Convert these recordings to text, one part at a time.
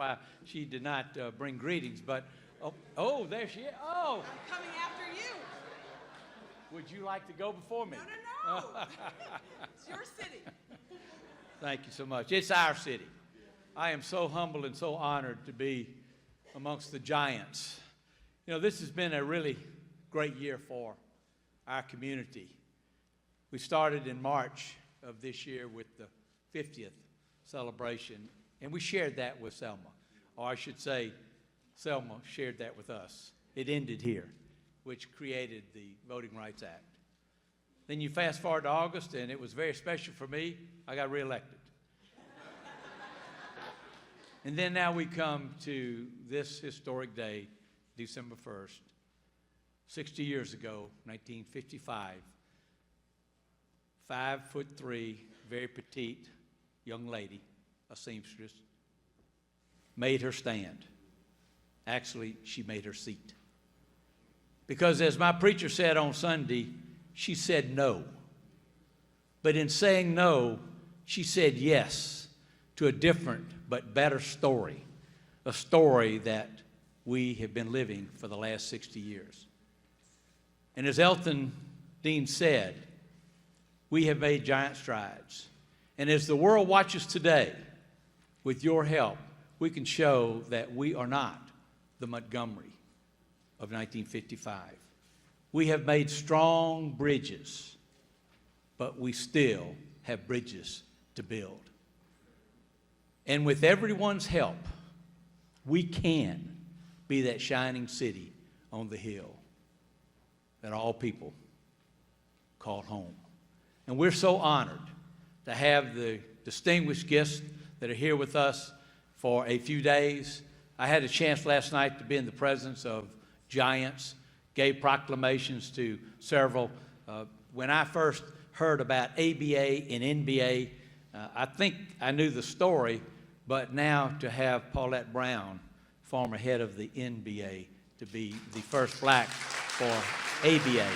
why she did not bring greetings. But, there she is. Oh! I'm coming after you. Would you like to go before me? No. It's your city. Thank you so much. It's our city. I am so humbled and so honored to be amongst the giants. You know, this has been a really great year for our community. We started in March of this year with the 50th celebration, and we shared that with Selma. Or I should say, Selma shared that with us. It ended here, which created the Voting Rights Act. Then you fast forward to August, and it was very special for me. I got reelected. And then now we come to this historic day, December 1st, 60 years ago, 1955. 5'3", very petite young lady, a seamstress, made her stand. Actually, she made her seat. Because as my preacher said on Sunday, she said no. But in saying no, she said yes to a different but better story, a story that we have been living for the last 60 years. And as Elton Dean said, we have made giant strides. And as the world watches today, with your help, we can show that we are not the Montgomery of 1955. We have made strong bridges, but we still have bridges to build. And with everyone's help, we can be that shining city on the hill that all people call home. And we're so honored to have the distinguished guests that are here with us for a few days. I had a chance last night to be in the presence of giants, gave proclamations to several. When I first heard about ABA and NBA, I think I knew the story, but now to have Paulette Brown, former head of the NBA, to be the first black for ABA.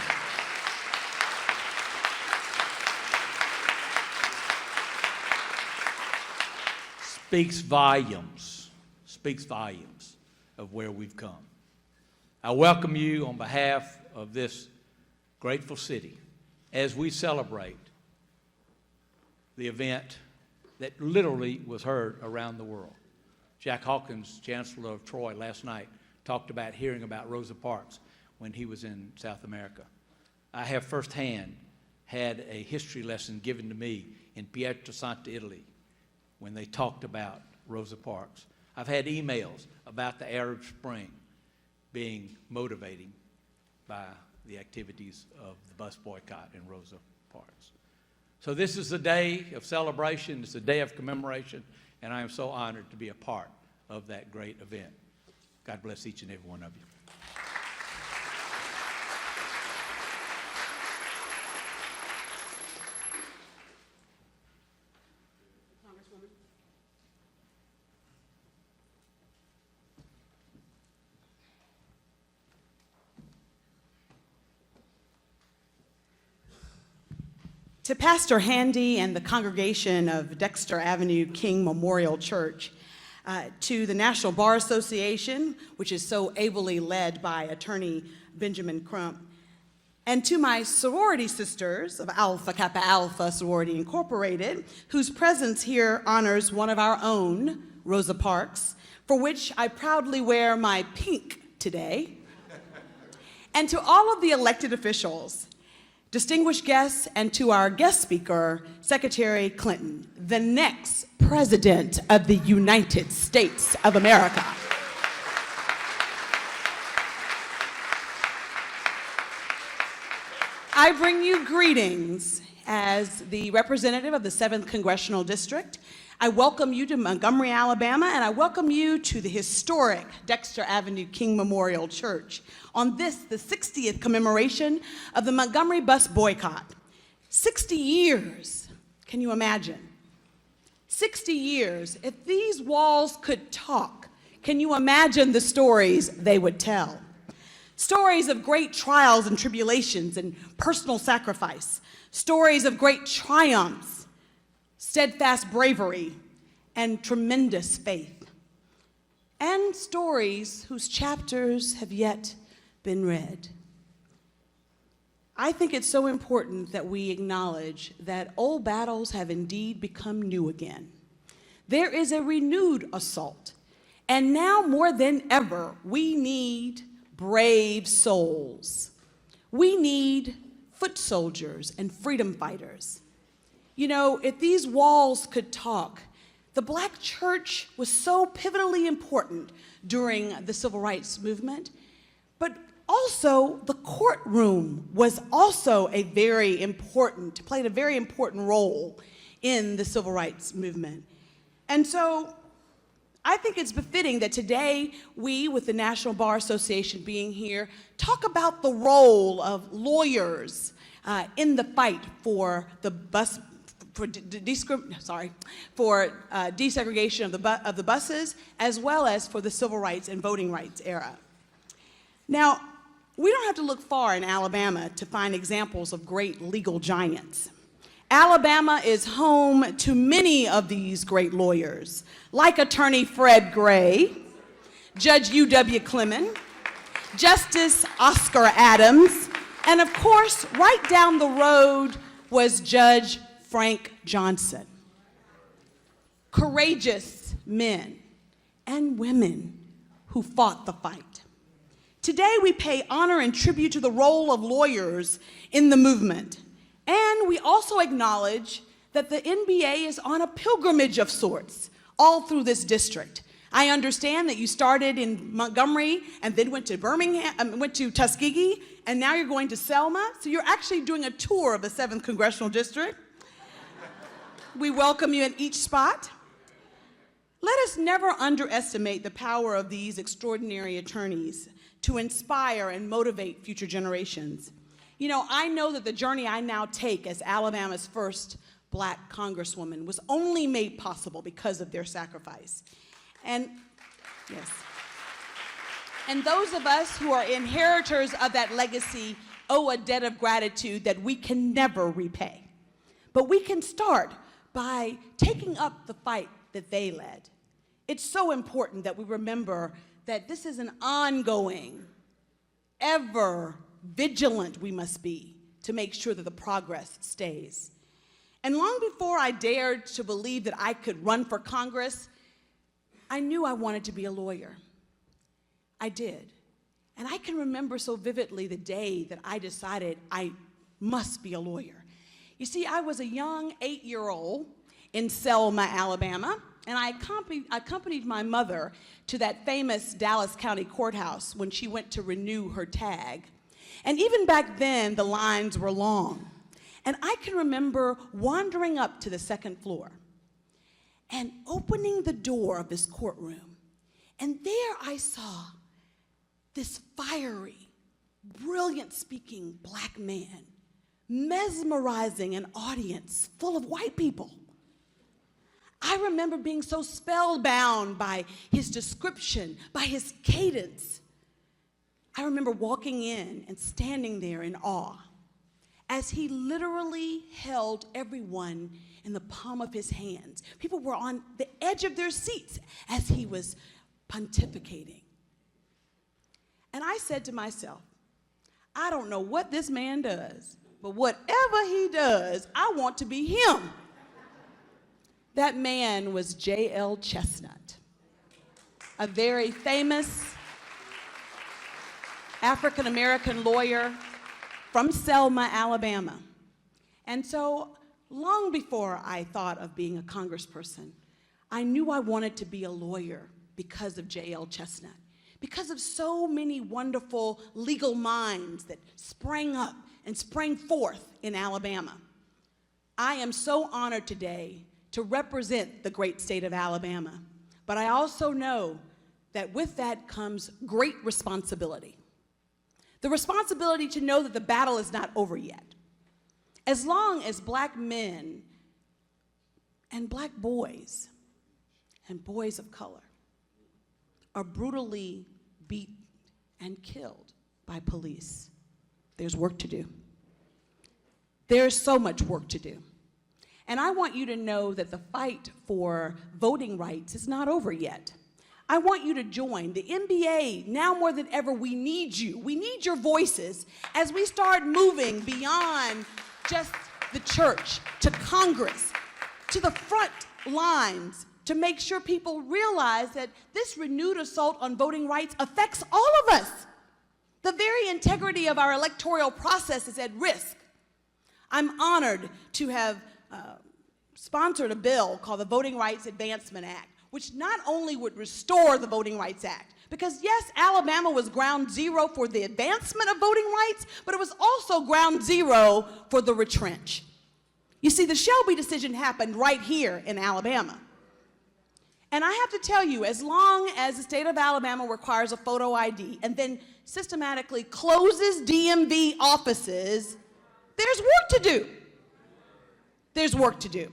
Speaks volumes of where we've come. I welcome you on behalf of this grateful city as we celebrate the event that literally was heard around the world. Jack Hawkins, Chancellor of Troy, last night talked about hearing about Rosa Parks when he was in South America. I have firsthand had a history lesson given to me in Pietrasanta, Italy, when they talked about Rosa Parks. I've had emails about the Arab Spring being motivating by the activities of the bus boycott in Rosa Parks. So this is a day of celebration, it's a day of commemoration, and I am so honored to be a part of that great event. God bless each and every one of you. To Pastor Handy and the congregation of Dexter Avenue King Memorial Church, to the National Bar Association, which is so ably led by Attorney Benjamin Crump, and to my sorority sisters of Alpha Kappa Alpha Sorority Incorporated, whose presence here honors one of our own, Rosa Parks, for which I proudly wear my pink today, and to all of the elected officials, distinguished guests, and to our guest speaker, Secretary Clinton, the next President of the United States of America. I bring you greetings as the representative of the 7th Congressional District. I welcome you to Montgomery, Alabama, and I welcome you to the historic Dexter Avenue King Memorial Church on this, the 60th commemoration of the Montgomery Bus Boycott. 60 years, can you imagine? 60 years, if these walls could talk, can you imagine the stories they would tell? Stories of great trials and tribulations and personal sacrifice, stories of great triumphs, steadfast bravery, and tremendous faith. and stories whose chapters have yet been read. I think it's so important that we acknowledge that old battles have indeed become new again. There is a renewed assault, and now more than ever, we need brave souls. We need foot soldiers and freedom fighters. You know, if these walls could talk, the Black church was so pivotally important during the Civil Rights Movement, but also the courtroom was also played a very important role in the Civil Rights Movement. And so I think it's befitting that today we, with the National Bar Association being here, talk about the role of lawyers in the fight for desegregation of the buses, as well as for the civil rights and voting rights era. Now, we don't have to look far in Alabama to find examples of great legal giants. Alabama is home to many of these great lawyers, like Attorney Fred Gray, Judge U.W. Clemon, Justice Oscar Adams, and of course, right down the road was Judge Frank Johnson. Courageous men and women who fought the fight. Today, we pay honor and tribute to the role of lawyers in the movement. And we also acknowledge that the NBA is on a pilgrimage of sorts all through this district. I understand that you started in Montgomery and then went to went to Tuskegee, and now you're going to Selma. So you're actually doing a tour of the 7th Congressional District. We welcome you in each spot. Let us never underestimate the power of these extraordinary attorneys to inspire and motivate future generations. You know, I know that the journey I now take as Alabama's first Black Congresswoman was only made possible because of their sacrifice. And yes. And those of us who are inheritors of that legacy owe a debt of gratitude that we can never repay. But we can start by taking up the fight that they led. It's so important that we remember that this is an ongoing, ever vigilant we must be to make sure that the progress stays. And long before I dared to believe that I could run for Congress, I knew I wanted to be a lawyer. I did. And I can remember so vividly the day that I decided I must be a lawyer. You see, I was a young 8-year-old in Selma, Alabama, and I accompanied my mother to that famous Dallas County courthouse when she went to renew her tag. And even back then, the lines were long. And I can remember wandering up to the 2nd floor and opening the door of this courtroom. And there I saw this fiery, brilliant-speaking Black man mesmerizing an audience full of white people. I remember being so spellbound by his description, by his cadence. I remember walking in and standing there in awe as he literally held everyone in the palm of his hands. People were on the edge of their seats as he was pontificating. And I said to myself, I don't know what this man does, but whatever he does, I want to be him. That man was J.L. Chestnut, a very famous African-American lawyer from Selma, Alabama. And so long before I thought of being a congressperson, I knew I wanted to be a lawyer because of J.L. Chestnut, because of so many wonderful legal minds that sprang up and sprang forth in Alabama. I am so honored today to represent the great state of Alabama. But I also know that with that comes great responsibility. The responsibility to know that the battle is not over yet. As long as Black men and Black boys and boys of color are brutally beaten and killed by police, there's work to do. There's so much work to do. And I want you to know that the fight for voting rights is not over yet. I want you to join. The NBA, now more than ever, we need you. We need your voices as we start moving beyond just the church, to Congress, to the front lines, to make sure people realize that this renewed assault on voting rights affects all of us. The very integrity of our electoral process is at risk. I'm honored to have sponsored a bill called the Voting Rights Advancement Act, which not only would restore the Voting Rights Act, because yes, Alabama was ground zero for the advancement of voting rights, but it was also ground zero for the retrench. You see, the Shelby decision happened right here in Alabama. And I have to tell you, as long as the state of Alabama requires a photo ID and then systematically closes DMV offices, there's work to do. There's work to do.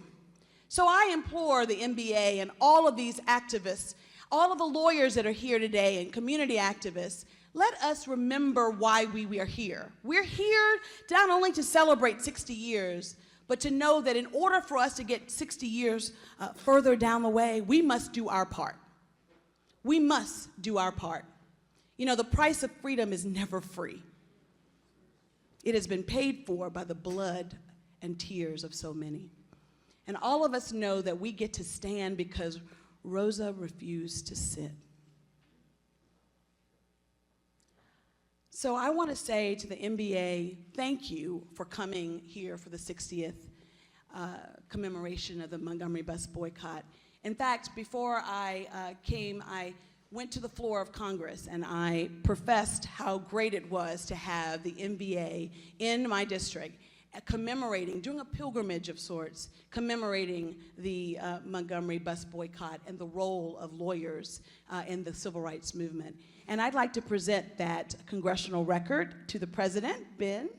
So I implore the NBA and all of these activists, all of the lawyers that are here today and community activists, let us remember why we are here. We're here not only to celebrate 60 years, but to know that in order for us to get 60 years further down the way, we must do our part. We must do our part. You know, the price of freedom is never free. It has been paid for by the blood and tears of so many. And all of us know that we get to stand because Rosa refused to sit. So I want to say to the NBA, thank you for coming here for the 60th commemoration of the Montgomery Bus Boycott. In fact, before I came, I went to the floor of Congress and I professed how great it was to have the NBA in my district commemorating, doing a pilgrimage of sorts, commemorating the Montgomery Bus Boycott and the role of lawyers in the civil rights movement. And I'd like to present that congressional record to the President, Ben.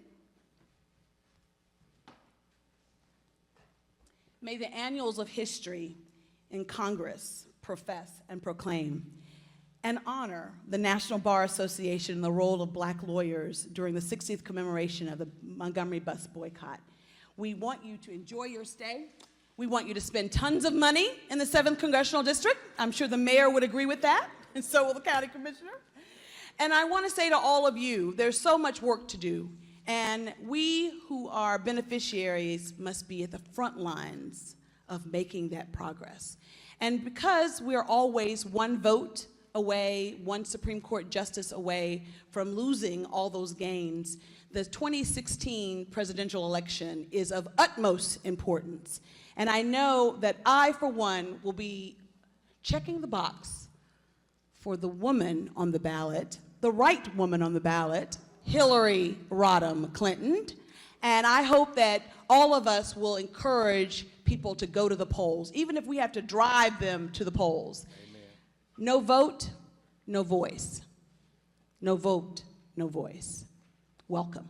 May the annals of history in Congress profess and proclaim and honor the National Bar Association and the role of black lawyers during the 60th commemoration of the Montgomery Bus Boycott. We want you to enjoy your stay. We want you to spend tons of money in the 7th Congressional District. I'm sure the mayor would agree with that, and so will the county commissioner. And I want to say to all of you, there's so much work to do, and we who are beneficiaries must be at the front lines of making that progress. And because we're always one vote away, one Supreme Court justice away from losing all those gains, the 2016 presidential election is of utmost importance. And I know that I, for one, will be checking the box for the woman on the ballot, the right woman on the ballot, Hillary Rodham Clinton. And I hope that all of us will encourage people to go to the polls, even if we have to drive them to the polls. No vote, no voice. No vote, no voice. Welcome.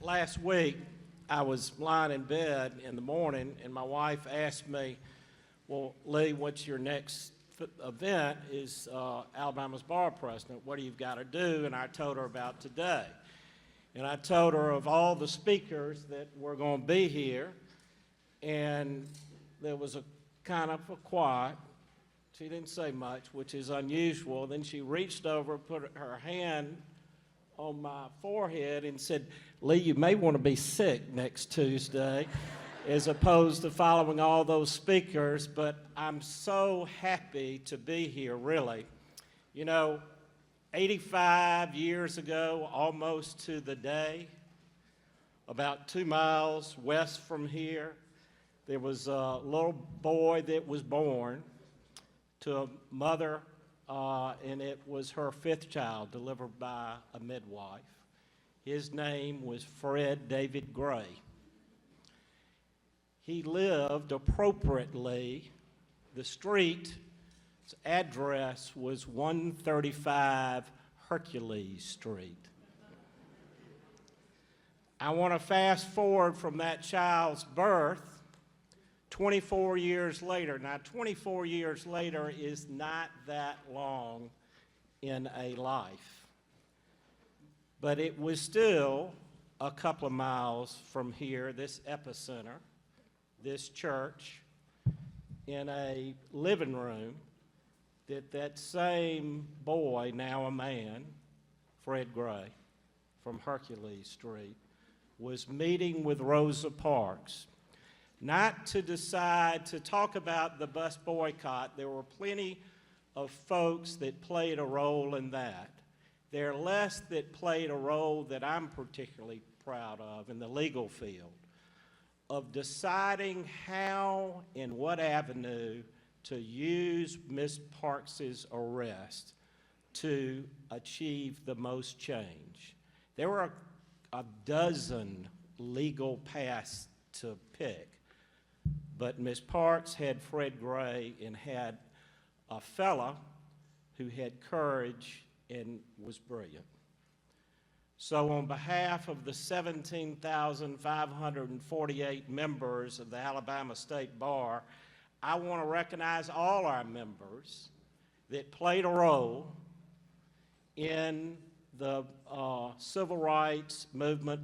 Last week, I was lying in bed in the morning, and my wife asked me, well, Lee, what's your next event? Is Alabama's bar president. What do you got to do? And I told her about today. And I told her of all the speakers that were going to be here, and there was a kind of a quiet. She didn't say much, which is unusual. Then she reached over, put her hand on my forehead and said, Lee, you may want to be sick next Tuesday, as opposed to following all those speakers, but I'm so happy to be here, really. You know, 85 years ago, almost to the day, about 2 miles west from here, there was a little boy that was born to a mother, and it was her 5th child delivered by a midwife. His name was Fred David Gray. He lived appropriately. The street's address was 135 Hercules Street. I want to fast forward from that child's birth 24 years later. Now, 24 years later is not that long in a life, but it was still a couple of miles from here, this epicenter, this church, in a living room that same boy, now a man, Fred Gray from Hercules Street, was meeting with Rosa Parks, not to decide to talk about the bus boycott. There were plenty of folks that played a role in that. There are less that played a role that I'm particularly proud of in the legal field, of deciding how and what avenue to use Ms. Parks's arrest to achieve the most change. There were a dozen legal paths to pick, but Ms. Parks had Fred Gray and had a fella who had courage and was brilliant. So on behalf of the 17,548 members of the Alabama State Bar, I want to recognize all our members that played a role in the civil rights movement,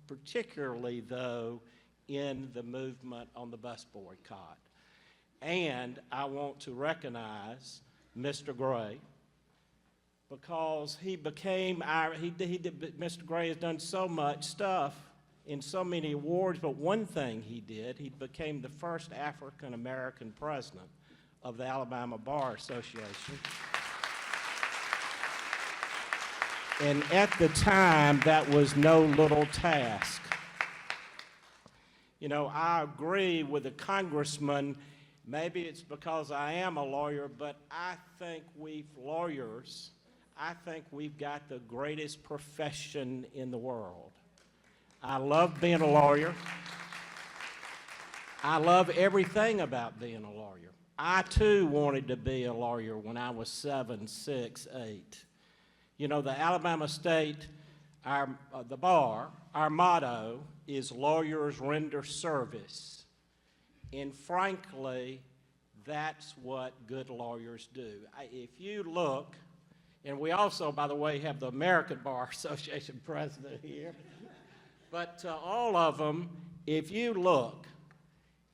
particularly, though, in the movement on the bus boycott. And I want to recognize Mr. Gray, because he became Mr. Gray has done so much stuff in so many awards, but one thing he did, he became the first African-American president of the Alabama Bar Association. And at the time, that was no little task. You know, I agree with the congressman. Maybe it's because I am a lawyer, but I think we've got the greatest profession in the world. I love being a lawyer. I love everything about being a lawyer. I, too, wanted to be a lawyer when I was 7, 6, 8. You know, the Alabama State, the bar, our motto is lawyers render service. And frankly, that's what good lawyers do. If you look, and we also, by the way, have the American Bar Association president here, but all of them, if you look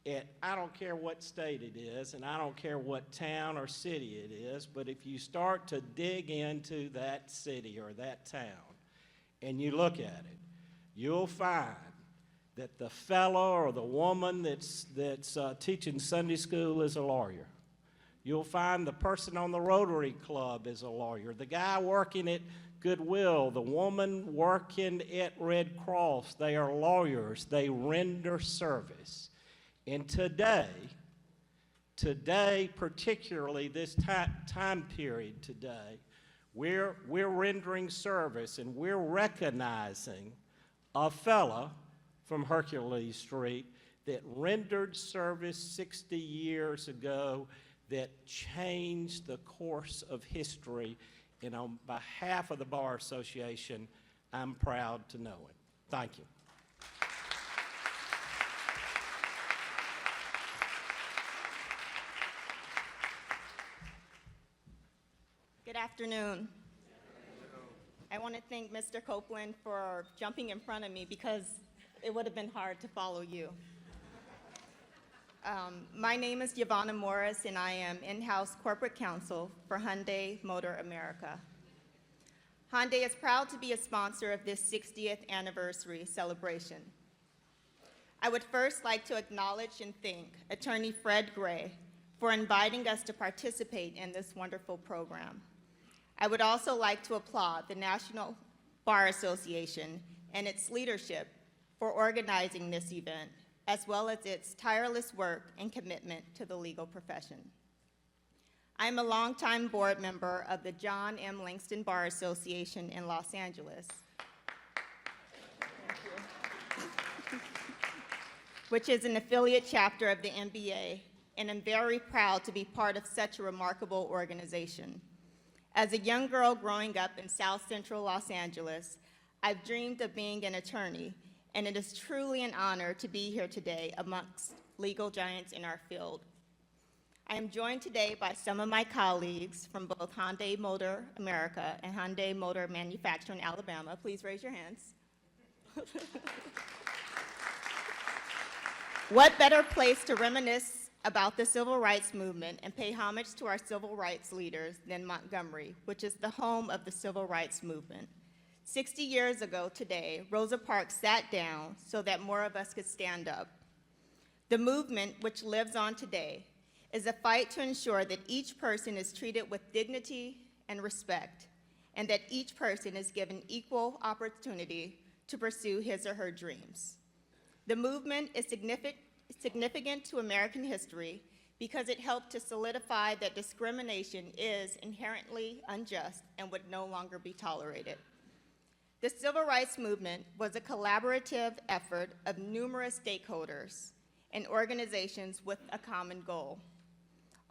at, I don't care what state it is, and I don't care what town or city it is, but if you start to dig into that city or that town and you look at it, you'll find that the fellow or the woman that's teaching Sunday school is a lawyer. You'll find the person on the Rotary Club is a lawyer. The guy working at Goodwill, the woman working at Red Cross, they are lawyers. They render service. And today, particularly this time period today, we're rendering service and we're recognizing a fella from Hercules Street that rendered service 60 years ago that changed the course of history. And on behalf of the Bar Association, I'm proud to know him. Thank you. Good afternoon. I want to thank Mr. Copeland for jumping in front of me because it would have been hard to follow you. My name is Yvonna Morris, and I am in-house corporate counsel for Hyundai Motor America. Hyundai is proud to be a sponsor of this 60th anniversary celebration. I would first like to acknowledge and thank Attorney Fred Gray for inviting us to participate in this wonderful program. I would also like to applaud the National Bar Association and its leadership for organizing this event, as well as its tireless work and commitment to the legal profession. I'm a longtime board member of the John M. Langston Bar Association in Los Angeles, which is an affiliate chapter of the NBA, and I'm very proud to be part of such a remarkable organization. As a young girl growing up in South Central Los Angeles, I've dreamed of being an attorney and it is truly an honor to be here today amongst legal giants in our field. I am joined today by some of my colleagues from both Hyundai Motor America and Hyundai Motor Manufacturing Alabama. Please raise your hands. What better place to reminisce about the civil rights movement and pay homage to our civil rights leaders than Montgomery, which is the home of the civil rights movement. 60 years ago today, Rosa Parks sat down so that more of us could stand up. The movement, which lives on today, is a fight to ensure that each person is treated with dignity and respect, and that each person is given equal opportunity to pursue his or her dreams. The movement is significant to American history because it helped to solidify that discrimination is inherently unjust and would no longer be tolerated. The civil rights movement was a collaborative effort of numerous stakeholders and organizations with a common goal.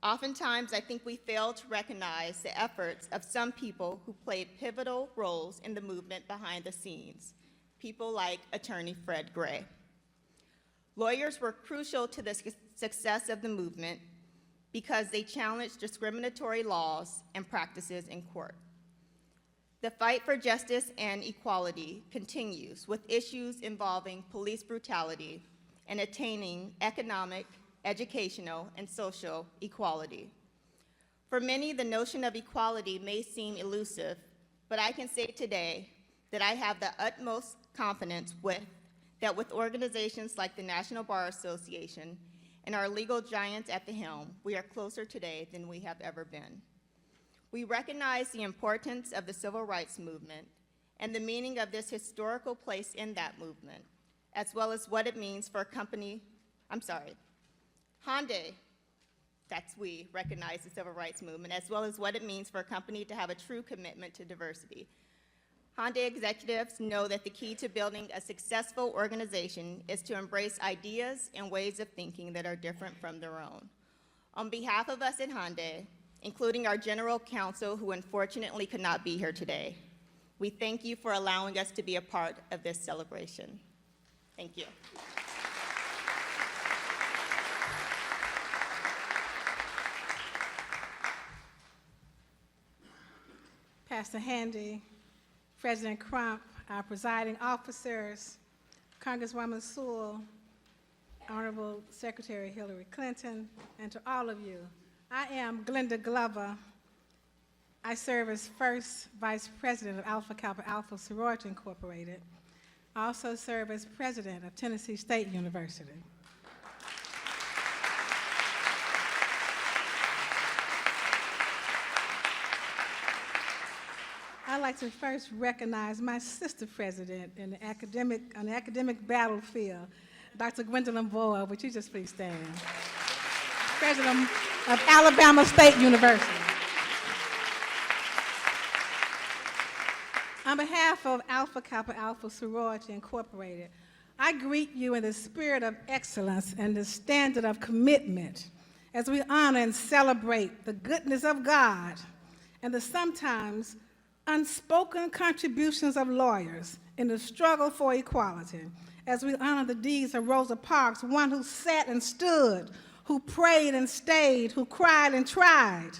Oftentimes, I think we fail to recognize the efforts of some people who played pivotal roles in the movement behind the scenes, people like Attorney Fred Gray. Lawyers were crucial to the success of the movement because they challenged discriminatory laws and practices in court. The fight for justice and equality continues with issues involving police brutality and attaining economic, educational, and social equality. For many, the notion of equality may seem elusive, but I can say today that I have the utmost confidence that with organizations like the National Bar Association and our legal giants at the helm, we are closer today than we have ever been. We recognize the importance of the civil rights movement and the meaning of this historical place in that movement, as well as what it means for a company, Hyundai, that's we, recognize the civil rights movement, as well as what it means for a company to have a true commitment to diversity. Hyundai executives know that the key to building a successful organization is to embrace ideas and ways of thinking that are different from their own. On behalf of us at Hyundai, including our general counsel, who unfortunately could not be here today, we thank you for allowing us to be a part of this celebration. Thank you. Pastor Handy, President Crump, our presiding officers, Congresswoman Sewell, Honorable Secretary Hillary Clinton, and to all of you. I am Glenda Glover. I serve as first Vice President of Alpha Kappa Alpha Sorority Incorporated. I also serve as President of Tennessee State University. I'd like to first recognize my sister president on the academic battlefield, Dr. Gwendolyn Boyle. Would you just please stand? President of Alabama State University. On behalf of Alpha Kappa Alpha Sorority Incorporated, I greet you in the spirit of excellence and the standard of commitment as we honor and celebrate the goodness of God and the sometimes unspoken contributions of lawyers in the struggle for equality, as we honor the deeds of Rosa Parks, one who sat and stood, who prayed and stayed, who cried and tried,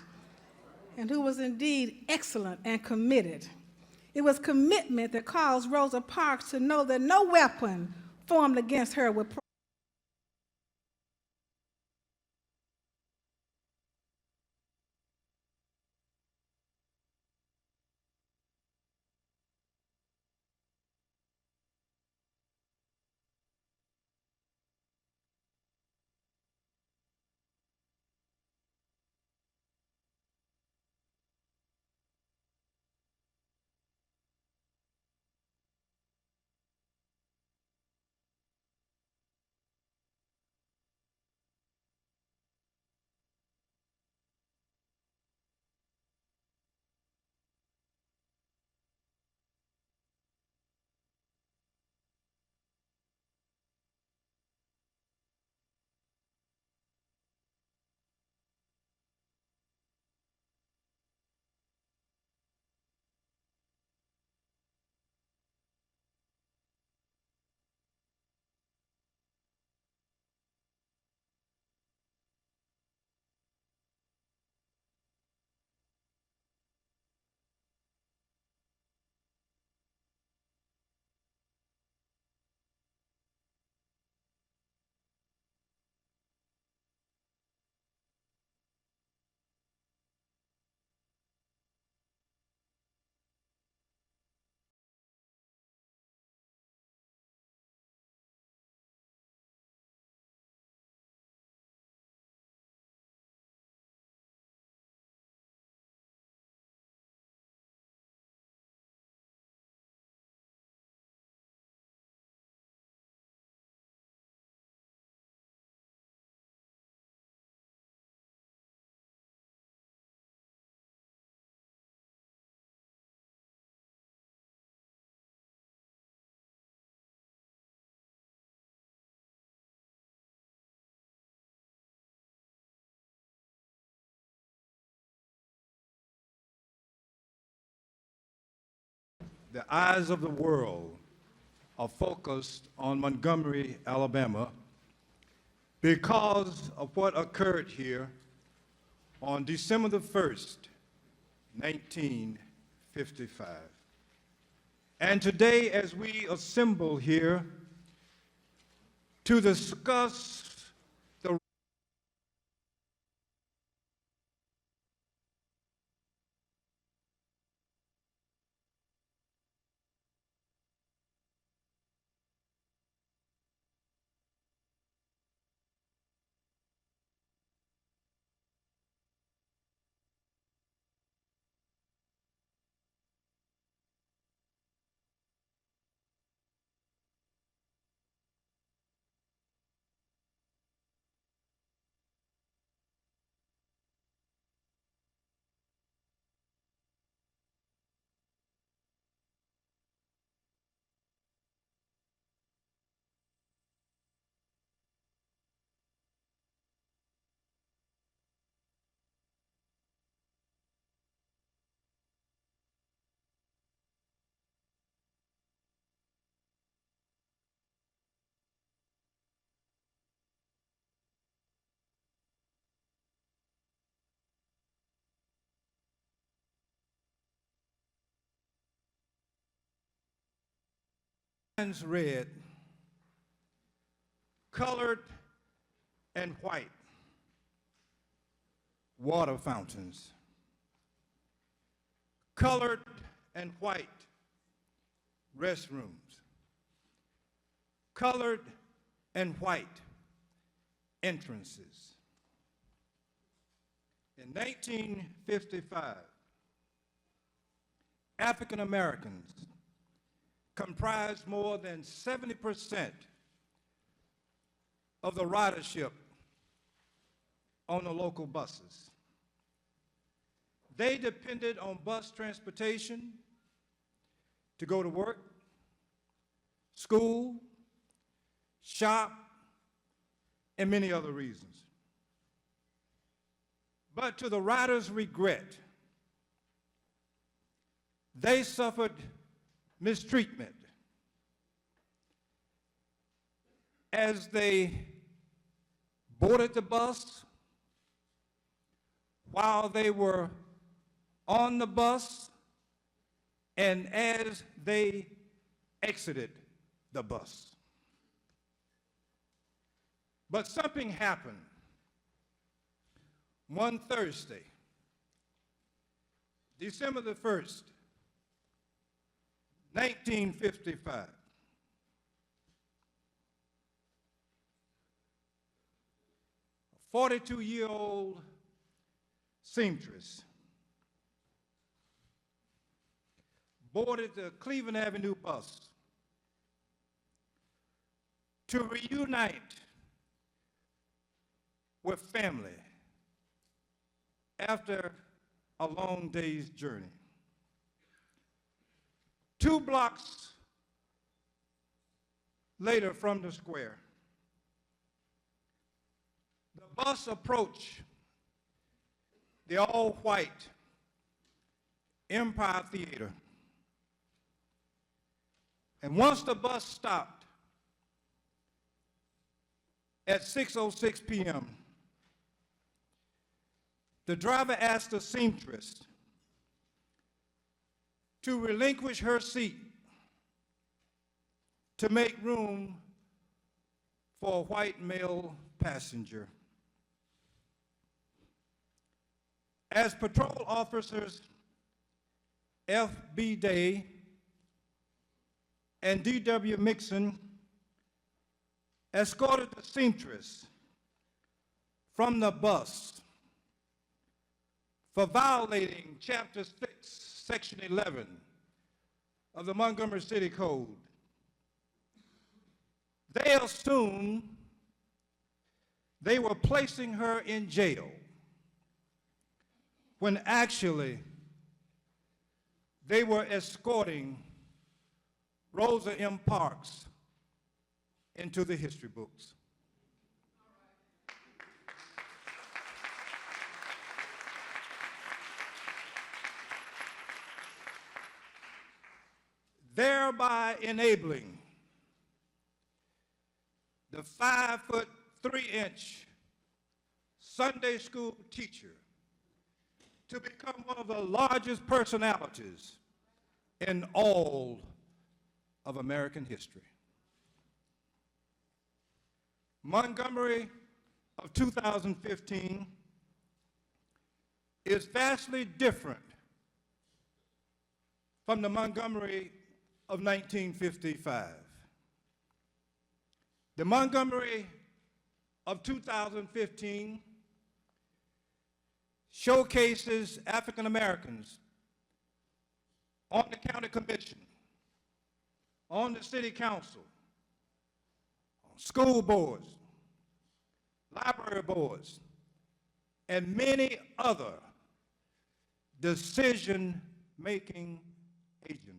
and who was indeed excellent and committed. It was commitment that caused Rosa Parks to know that no weapon formed against her would prosper. the eyes of the world are focused on Montgomery, Alabama, because of what occurred here on December the 1st, 1955. And today, as we assemble here to discuss the signs read, colored and white water fountains, colored and white restrooms, colored and white entrances. In 1955, African Americans comprised more than 70% of the ridership on the local buses. They depended on bus transportation to go to work, school, shop, and many other reasons. But to the riders' regret, they suffered mistreatment as they boarded the bus, while they were on the bus, and as they exited the bus. But something happened one Thursday, December the 1st, 1955. A 42-year-old seamstress boarded the Cleveland Avenue bus to reunite with family after a long day's journey. 2 blocks later from the square, the bus approached the all-white Empire Theater. And once the bus stopped at 6:06 p.m., the driver asked the seamstress to relinquish her seat to make room for a white male passenger. As patrol officers F.B. Day and D.W. Mixon escorted the seamstress from the bus for violating Chapter 6, Section 11 of the Montgomery City Code. They assumed they were placing her in jail when actually they were escorting Rosa M. Parks into the history books. thereby enabling the 5'3" Sunday school teacher to become one of the largest personalities in all of American history. Montgomery of 2015 is vastly different from the Montgomery of 1955. The Montgomery of 2015 showcases African Americans on the county commission, on the city council, on school boards, library boards, and many other decision-making agencies.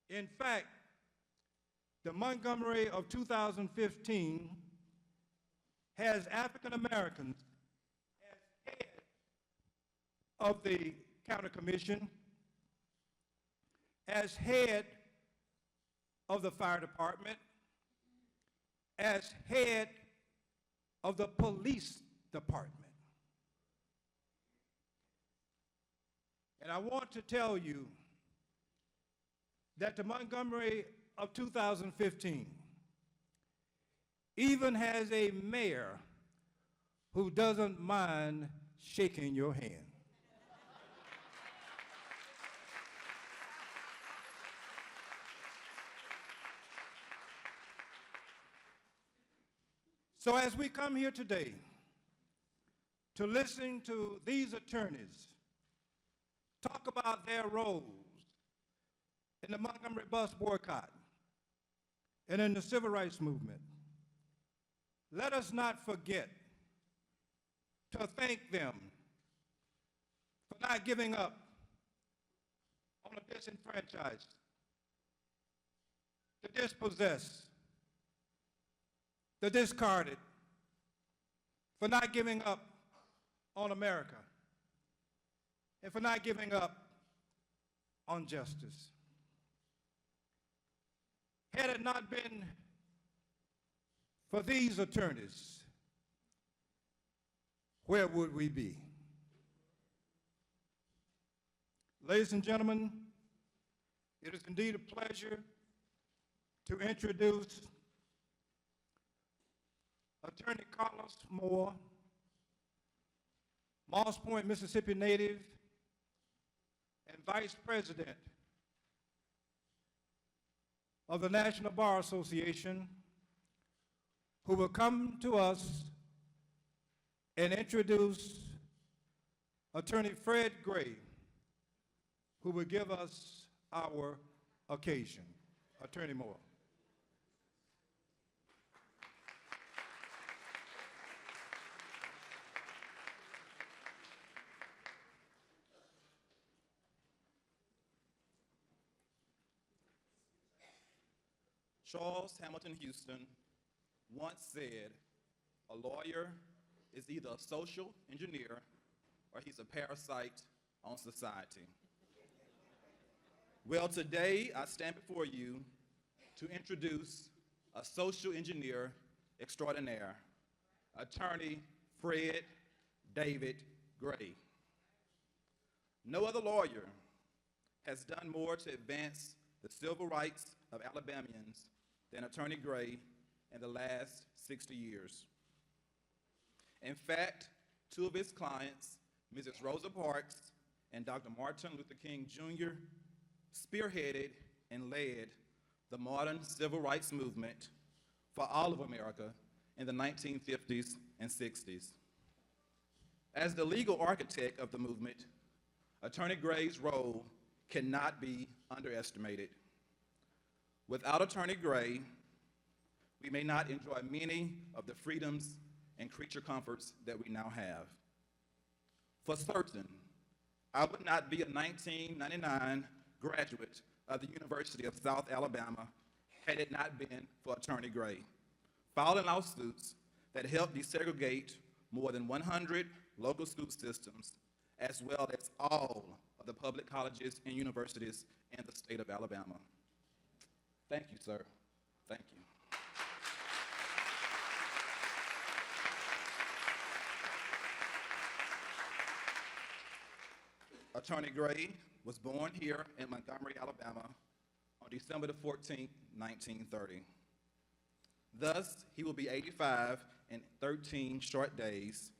In fact, the Montgomery of 2015 has African Americans as head of the county commission, as head of the fire department, as head of the police department. And I want to tell you that the Montgomery of 2015 even has a mayor who doesn't mind shaking your hand. So as we come here today to listen to these attorneys talk about their roles in the Montgomery Bus Boycott and in the civil rights movement, let us not forget to thank them for not giving up on the disenfranchised, the dispossessed, the discarded, for not giving up on America, and for not giving up on justice. Had it not been for these attorneys, where would we be? Ladies and gentlemen, it is indeed a pleasure to introduce Attorney Carlos Moore, Moss Point, Mississippi native, and Vice President of the National Bar Association, who will come to us and introduce Attorney Fred Gray, who will give us our occasion. Attorney Moore. Charles Hamilton Houston once said, "A lawyer is either a social engineer or he's a parasite on society." Well, today I stand before you to introduce a social engineer extraordinaire, Attorney Fred David Gray. No other lawyer has done more to advance the civil rights of Alabamians than Attorney Gray in the last 60 years. In fact, two of his clients, Mrs. Rosa Parks and Dr. Martin Luther King Jr., spearheaded and led the modern civil rights movement for all of America in the 1950s and 60s. As the legal architect of the movement, Attorney Gray's role cannot be underestimated. Without Attorney Gray, we may not enjoy many of the freedoms and creature comforts that we now have. For certain, I would not be a 1999 graduate of the University of South Alabama had it not been for Attorney Gray, filing lawsuits that helped desegregate more than 100 local school systems, as well as all of the public colleges and universities in the state of Alabama. Thank you, sir. Thank you. Attorney Gray was born here in Montgomery, Alabama on December the 14th, 1930. Thus, he will be 85 in 13 short days,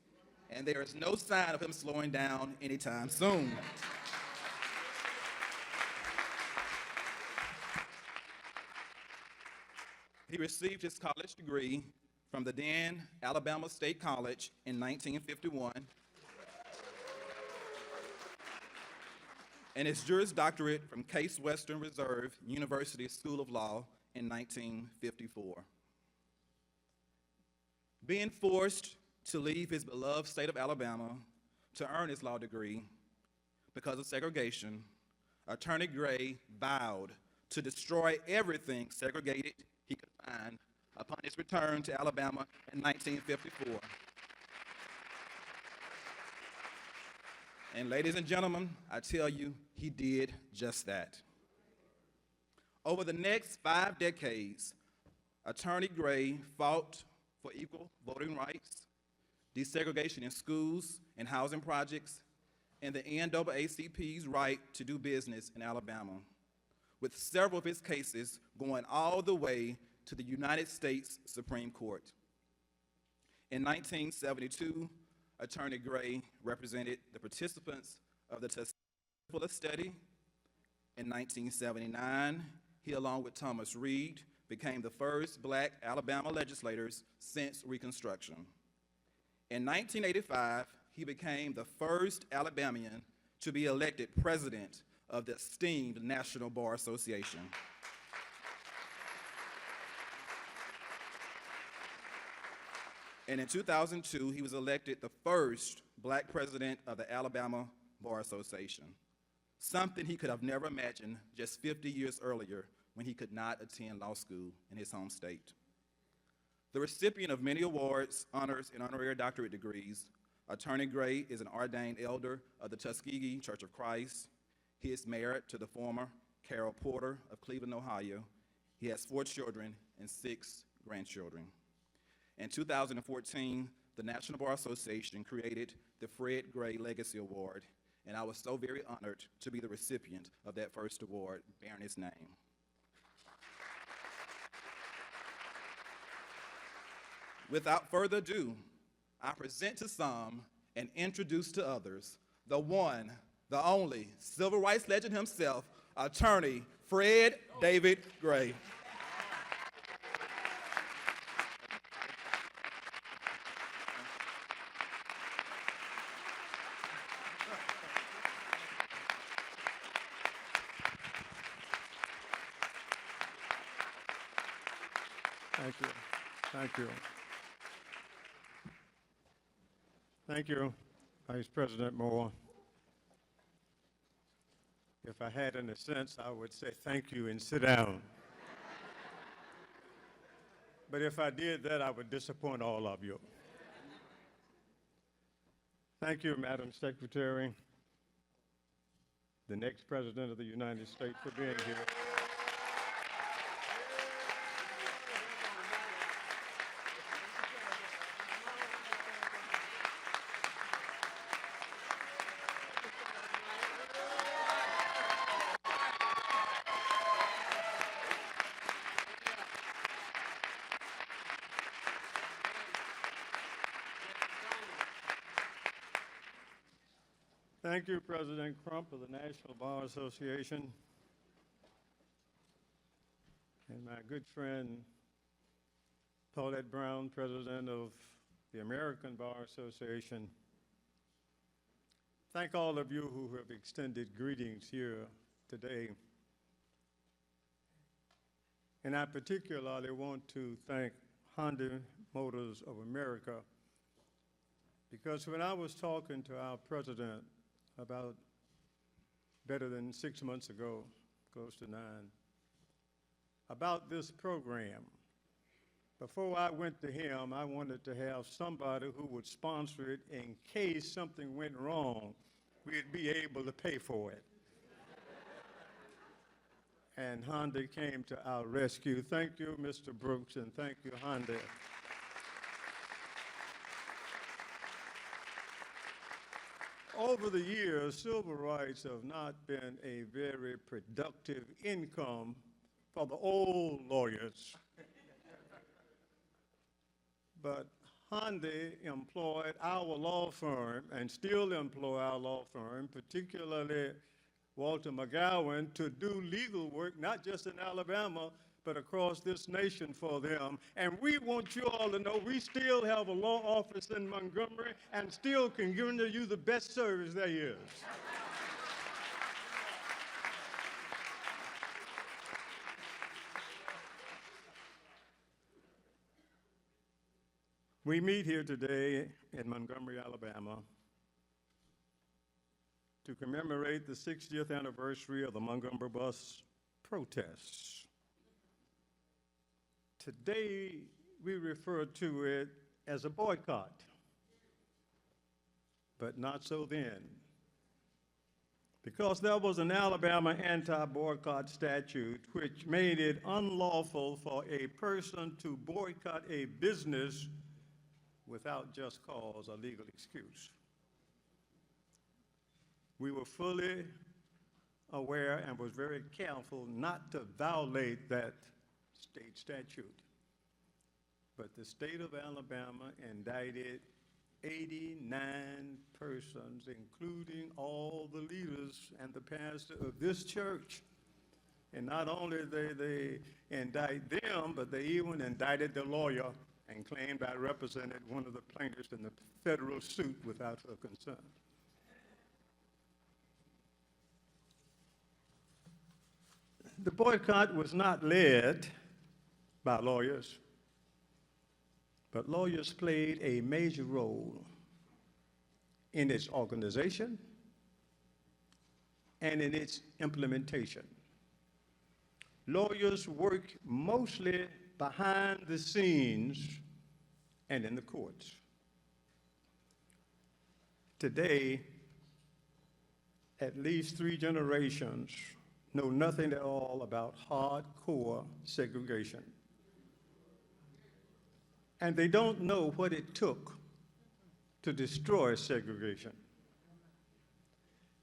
and there is no sign of him slowing down anytime soon. He received his college degree from the then Alabama State College in 1951 and his Juris Doctorate from Case Western Reserve University School of Law in 1954. Being forced to leave his beloved state of Alabama to earn his law degree because of segregation, Attorney Gray vowed to destroy everything segregated he could find upon his return to Alabama in 1954. And ladies and gentlemen, I tell you, he did just that. Over the next 5 decades, Attorney Gray fought for equal voting rights, desegregation in schools and housing projects, and the NAACP's right to do business in Alabama, with several of his cases going all the way to the United States Supreme Court. In 1972, Attorney Gray represented the participants of the Tuskegee study. In 1979, he, along with Thomas Reed, became the first black Alabama legislators since Reconstruction. In 1985, he became the first Alabamian to be elected president of the esteemed National Bar Association. And in 2002, he was elected the first black president of the Alabama Bar Association, something he could have never imagined just 50 years earlier when he could not attend law school in his home state. The recipient of many awards, honors, and honorary doctorate degrees, Attorney Gray is an ordained elder of the Tuskegee Church of Christ. He is married to the former Carol Porter of Cleveland, Ohio. He has 4 children and 6 grandchildren. In 2014, the National Bar Association created the Fred Gray Legacy Award, and I was so very honored to be the recipient of that first award bearing his name. Without further ado, I present to some and introduce to others the one, the only civil rights legend himself, Attorney Fred David Gray. Thank you. Thank you. Thank you, Vice President Moore. If I had any sense, I would say thank you and sit down. But if I did that, I would disappoint all of you. Thank you, Madam Secretary, the next President of the United States, for being here. Thank you, President Crump of the National Bar Association, and my good friend Paulette Brown, President of the American Bar Association. Thank all of you who have extended greetings here today. And I particularly want to thank Honda Motors of America, because when I was talking to our president about better than 6 months ago, close to 9, about this program, before I went to him, I wanted to have somebody who would sponsor it in case something went wrong we'd be able to pay for it. And Hyundai came to our rescue. Thank you, Mr. Brooks, and thank you, Hyundai. Over the years, civil rights have not been a very productive income for the old lawyers. But Hyundai employed our law firm and still employ our law firm, particularly Walter McGowan, to do legal work, not just in Alabama, but across this nation for them. And we want you all to know we still have a law office in Montgomery and still can give you the best service there is. We meet here today in Montgomery, Alabama, to commemorate the 60th anniversary of the Montgomery Bus protests. Today, we refer to it as a boycott, but not so then. Because there was an Alabama anti-boycott statute which made it unlawful for a person to boycott a business without just cause or legal excuse. We were fully aware and was very careful not to violate that state statute. But the state of Alabama indicted 89 persons, including all the leaders and the pastor of this church. And not only did they indict them, but they even indicted the lawyer and claimed I represented one of the plaintiffs in the federal suit without her consent. The boycott was not led by lawyers, but lawyers played a major role in its organization and in its implementation. Lawyers work mostly behind the scenes and in the courts. Today, at least 3 generations know nothing at all about hardcore segregation. And they don't know what it took to destroy segregation.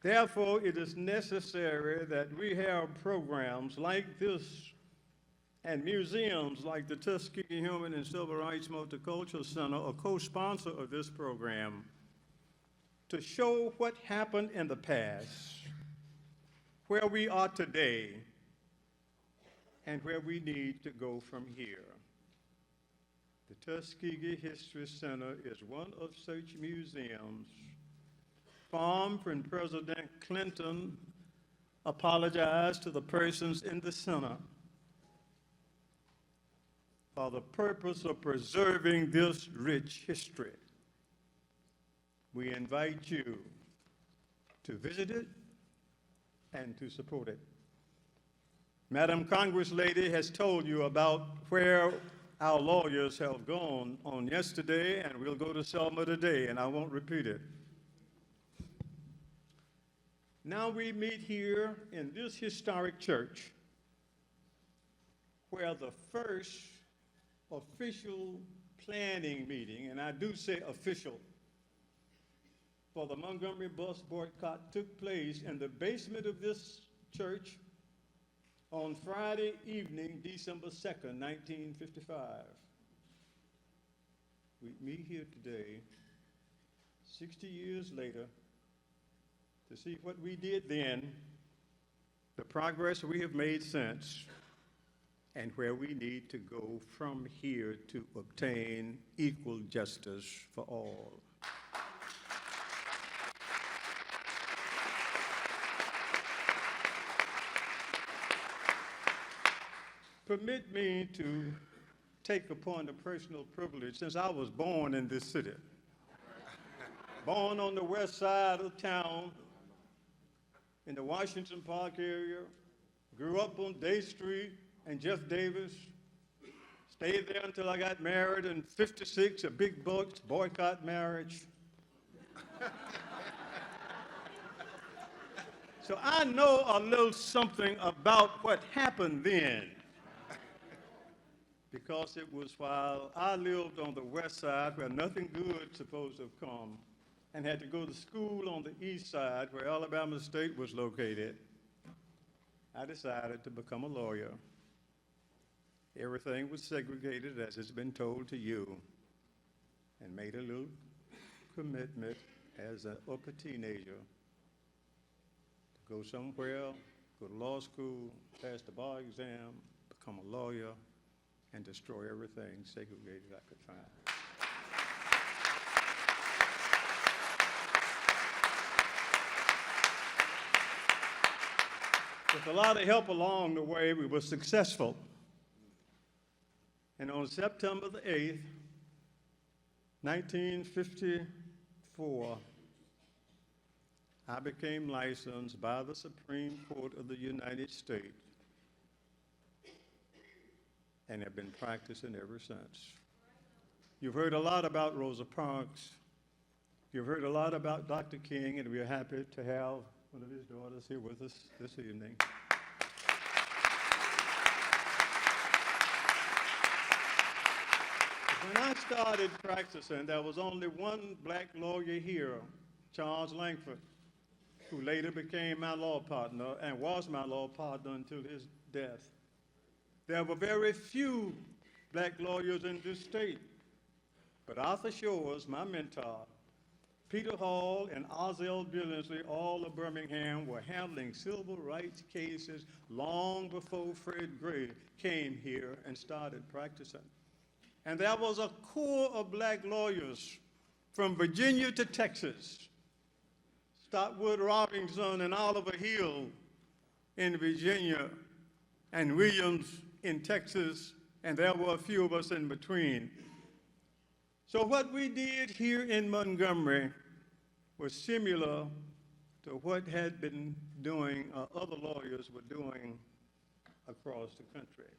Therefore, it is necessary that we have programs like this and museums like the Tuskegee Human and Civil Rights Multicultural Center, a co-sponsor of this program, to show what happened in the past, where we are today, and where we need to go from here. The Tuskegee History Center is one of such museums formed when President Clinton apologized to the persons in the center for the purpose of preserving this rich history. We invite you to visit it and to support it. Madam Congress Lady has told you about where our lawyers have gone on yesterday, and we'll go to Selma today, and I won't repeat it. Now we meet here in this historic church where the first official planning meeting, and I do say official, for the Montgomery Bus Boycott took place in the basement of this church on Friday evening, December 2nd, 1955. We meet here today, 60 years later, to see what we did then, the progress we have made since, and where we need to go from here to obtain equal justice for all. Permit me to take upon the personal privilege, since I was born in this city, born on the west side of town, in the Washington Park area, grew up on Day Street and Jeff Davis, stayed there until I got married in '56, a big boycott marriage. So I know a little something about what happened then. Because it was while I lived on the west side where nothing good supposed to have come, and had to go to school on the east side where Alabama State was located, I decided to become a lawyer. Everything was segregated as it's been told to you, and made a little commitment as an upper teenager to go somewhere, go to law school, pass the bar exam, become a lawyer, and destroy everything segregated I could find. With a lot of help along the way, we were successful. And on September the 8th, 1954, I became licensed by the Supreme Court of the United States and have been practicing ever since. You've heard a lot about Rosa Parks. You've heard a lot about Dr. King, and we're happy to have one of his daughters here with us this evening. When I started practicing, there was only one black lawyer here, Charles Langford, who later became my law partner and was my law partner until his death. There were very few black lawyers in this state, but Arthur Shores, my mentor, Peter Hall, and Ozell Billingsley, all of Birmingham, were handling civil rights cases long before Fred Gray came here and started practicing. And there was a core of black lawyers from Virginia to Texas, Stopwood Robinson and Oliver Hill in Virginia, and Williams in Texas, and there were a few of us in between. So what we did here in Montgomery was similar to what had been doing, other lawyers were doing across the country.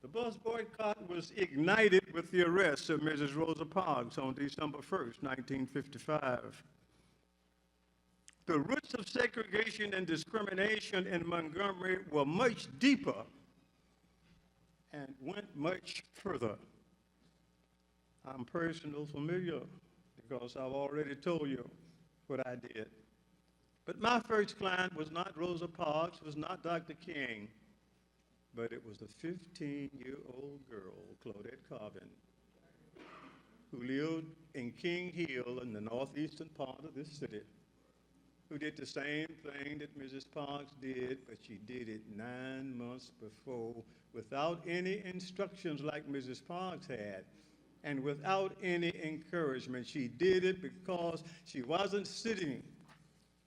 The bus boycott was ignited with the arrest of Mrs. Rosa Parks on December 1st, 1955. The roots of segregation and discrimination in Montgomery were much deeper and went much further. I'm personally familiar because I've already told you what I did. But my first client was not Rosa Parks, was not Dr. King, but it was a 15-year-old girl, Claudette Carvin, who lived in King Hill in the northeastern part of this city, who did the same thing that Mrs. Parks did, but she did it 9 months before without any instructions like Mrs. Parks had and without any encouragement. She did it because she wasn't sitting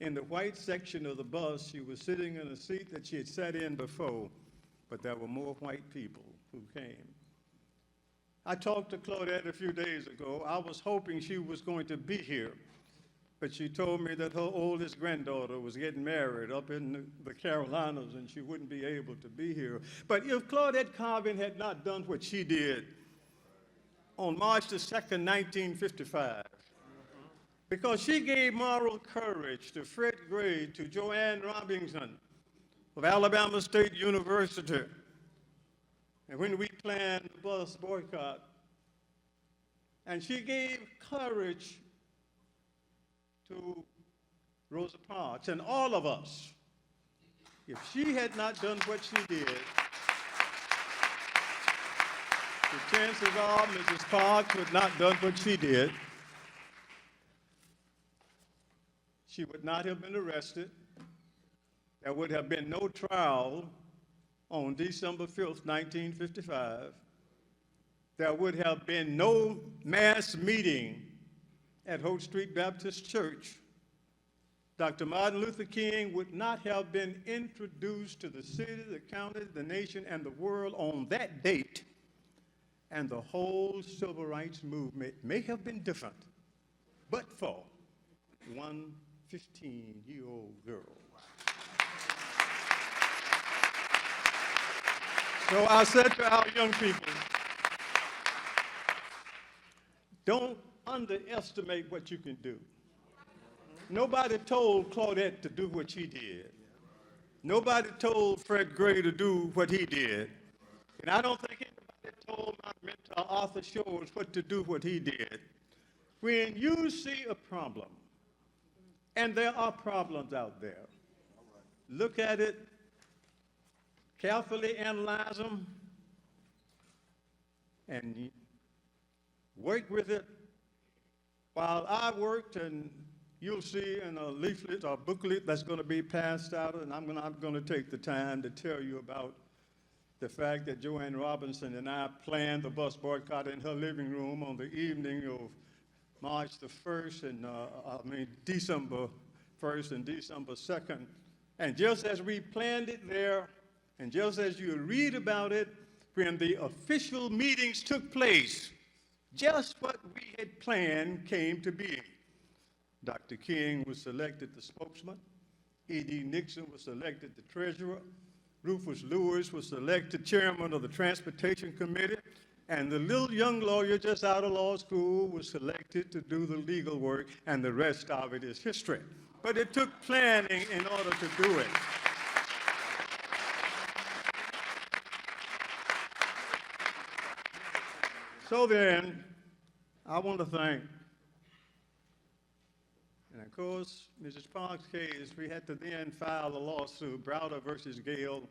in the white section of the bus. She was sitting in a seat that she had sat in before, but there were more white people who came. I talked to Claudette a few days ago. I was hoping she was going to be here, but she told me that her oldest granddaughter was getting married up in the Carolinas and she wouldn't be able to be here. But if Claudette Carvin had not done what she did on March the 2nd, 1955, because she gave moral courage to Fred Gray, to Joanne Robinson of Alabama State University, and when we planned the bus boycott, and she gave courage to Rosa Parks and all of us. If she had not done what she did, the chances are Mrs. Parks would not done what she did. She would not have been arrested. There would have been no trial on December 5th, 1955. There would have been no mass meeting at Holt Street Baptist Church. Dr. Martin Luther King would not have been introduced to the city, the county, the nation, and the world on that date, and the whole civil rights movement may have been different, but for one 15-year-old girl. So I said to our young people, don't underestimate what you can do. nobody told Claudette to do what she did. Nobody told Fred Gray to do what he did. And I don't think anybody told my mentor Arthur Shores what to do what he did. When you see a problem, and there are problems out there, look at it, carefully analyze them, and work with it. While I worked, and you'll see in a leaflet or booklet that's going to be passed out, and I'm not going to take the time to tell you about the fact that Joanne Robinson and I planned the bus boycott in her living room on the evening of March the 1st and December 1st and December 2nd. And just as we planned it there, and just as you read about it, when the official meetings took place, just what we had planned came to be. Dr. King was selected the spokesman. E.D. Nixon was elected the treasurer. Rufus Lewis was elected chairman of the Transportation Committee. And the little young lawyer just out of law school was selected to do the legal work, and the rest of it is history. But it took planning in order to do it. So then, I want to thank, and of course, Mrs. Parks' case, we had to then file a lawsuit, Browder versus Gale,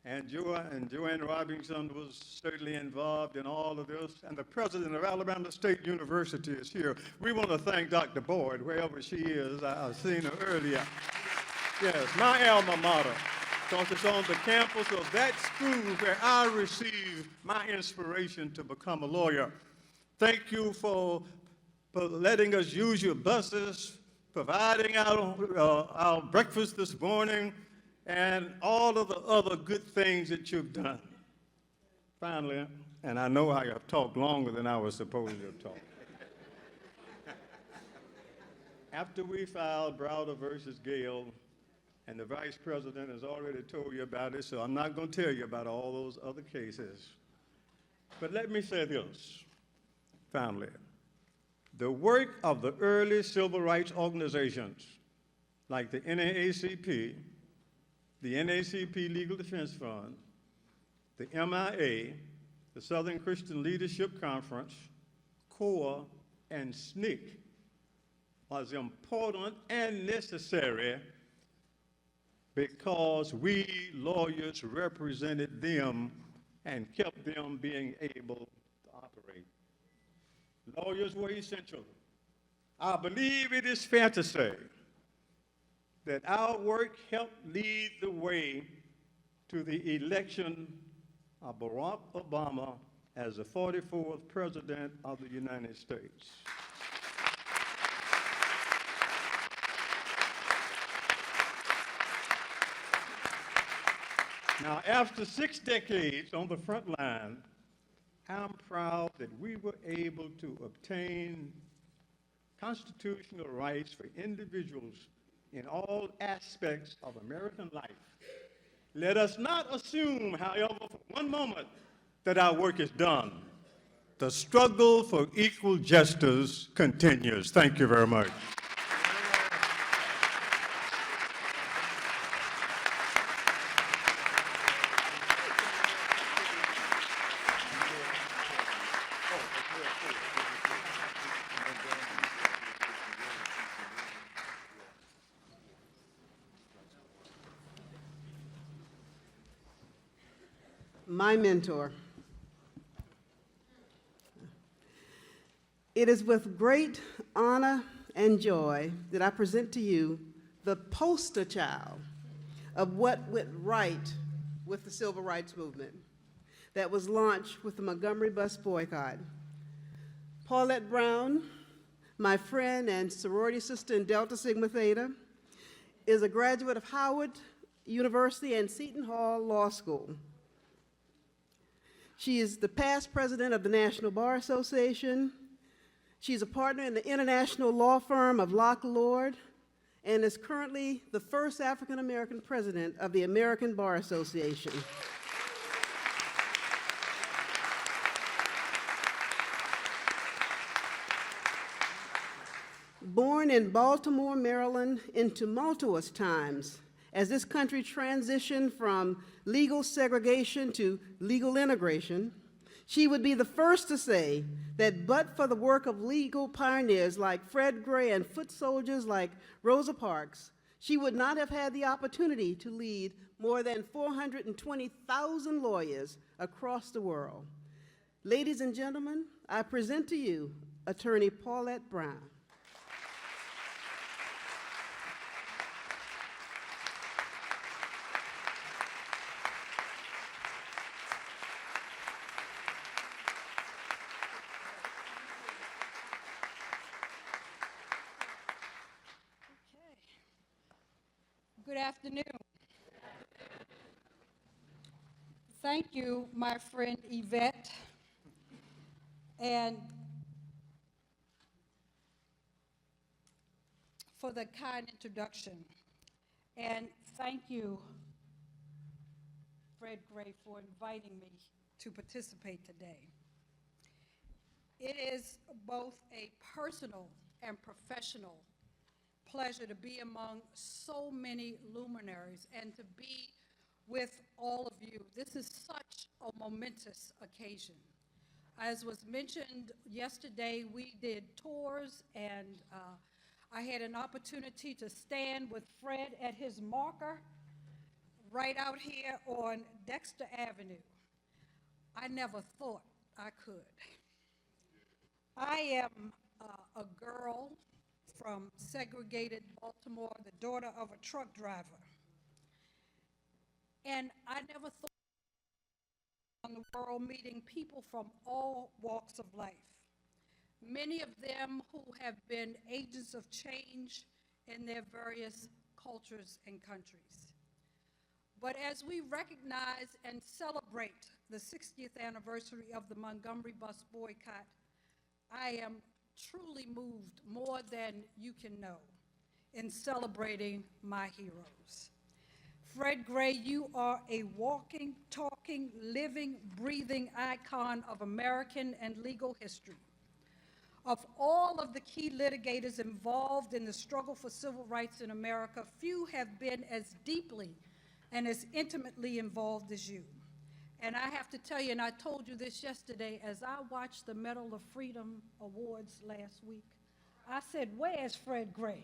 and Joanne Robinson was certainly involved in all of this, and the president of Alabama State University is here. We want to thank Dr. Boyd, wherever she is. I've seen her earlier. Yes, my alma mater, because it's on the campus of that school where I received my inspiration to become a lawyer. Thank you for letting us use your buses, providing our breakfast this morning, and all of the other good things that you've done. Finally, and I know I have talked longer than I was supposed to have talked. After we filed Browder versus Gale, and the vice president has already told you about it, so I'm not going to tell you about all those other cases. But let me say this, family. The work of the early civil rights organizations, like the NAACP, the NAACP Legal Defense Fund, the MIA, the Southern Christian Leadership Conference, CORE, and SNCC, was important and necessary because we lawyers represented them and kept them being able to operate. Lawyers were essential. I believe it is fair to say that our work helped lead the way to the election of Barack Obama as the 44th President of the United States. Now, after 6 decades on the front line, I'm proud that we were able to obtain constitutional rights for individuals in all aspects of American life. Let us not assume, however, for one moment that our work is done. The struggle for equal justice continues. Thank you very much. My mentor. It is with great honor and joy that I present to you the poster child of what went right with the Civil Rights Movement that was launched with the Montgomery Bus Boycott. Paulette Brown, my friend and sorority sister in Delta Sigma Theta, is a graduate of Howard University and Seton Hall Law School. She is the past president of the National Bar Association. She's a partner in the international law firm of Locke Lord and is currently the first African-American president of the American Bar Association. Born in Baltimore, Maryland, in tumultuous times, as this country transitioned from legal segregation to legal integration, she would be the first to say that but for the work of legal pioneers like Fred Gray and foot soldiers like Rosa Parks, she would not have had the opportunity to lead more than 420,000 lawyers across the world. Ladies and gentlemen, I present to you Attorney Paulette Brown. Good afternoon. Thank you, my friend Yvette, and for the kind introduction. And thank you, Fred Gray, for inviting me to participate today. It is both a personal and professional pleasure to be among so many luminaries and to be with all of you. This is such a momentous occasion. As was mentioned yesterday, we did tours, and I had an opportunity to stand with Fred at his marker right out here on Dexter Avenue. I never thought I could. I am a girl from segregated Baltimore, the daughter of a truck driver. And I never thought on the world meeting people from all walks of life, many of them who have been agents of change in their various cultures and countries. But as we recognize and celebrate the 60th anniversary of the Montgomery Bus Boycott, I am truly moved more than you can know in celebrating my heroes. Fred Gray, you are a walking, talking, living, breathing icon of American and legal history. Of all of the key litigators involved in the struggle for civil rights in America, few have been as deeply and as intimately involved as you. And I have to tell you, and I told you this yesterday, as I watched the Medal of Freedom Awards last week, I said, where's Fred Gray?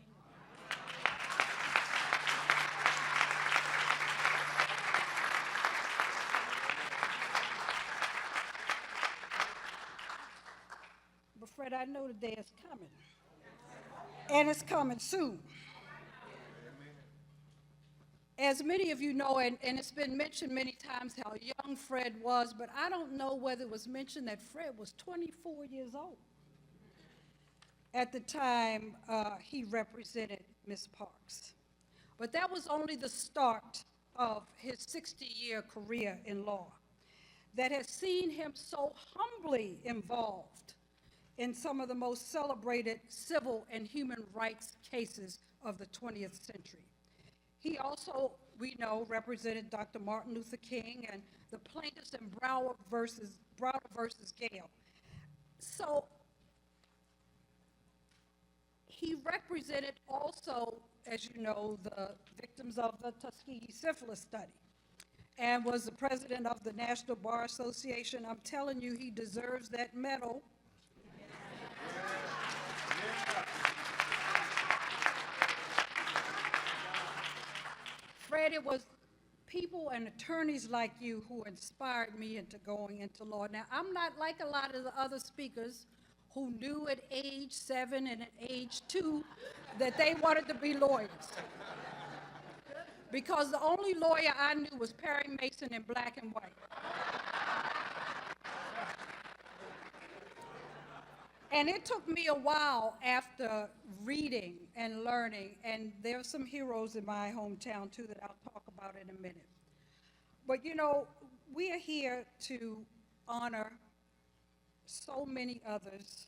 But Fred, I know the day is coming, and it's coming soon. As many of you know, and it's been mentioned many times how young Fred was, but I don't know whether it was mentioned that Fred was 24 years old at the time he represented Ms. Parks. But that was only the start of his 60-year career in law that has seen him so humbly involved in some of the most celebrated civil and human rights cases of the 20th century. He also, we know, represented Dr. Martin Luther King and the plaintiffs in Browder versus Gale. So he represented also, as you know, the victims of the Tuskegee syphilis study and was the president of the National Bar Association. I'm telling you, he deserves that medal. Fred, it was people and attorneys like you who inspired me into going into law. Now, I'm not like a lot of the other speakers who knew at age 7 and at age 2 that they wanted to be lawyers. Because the only lawyer I knew was Perry Mason in black and white. And it took me a while after reading and learning, and there are some heroes in my hometown too that I'll talk about in a minute. But you know, we are here to honor so many others,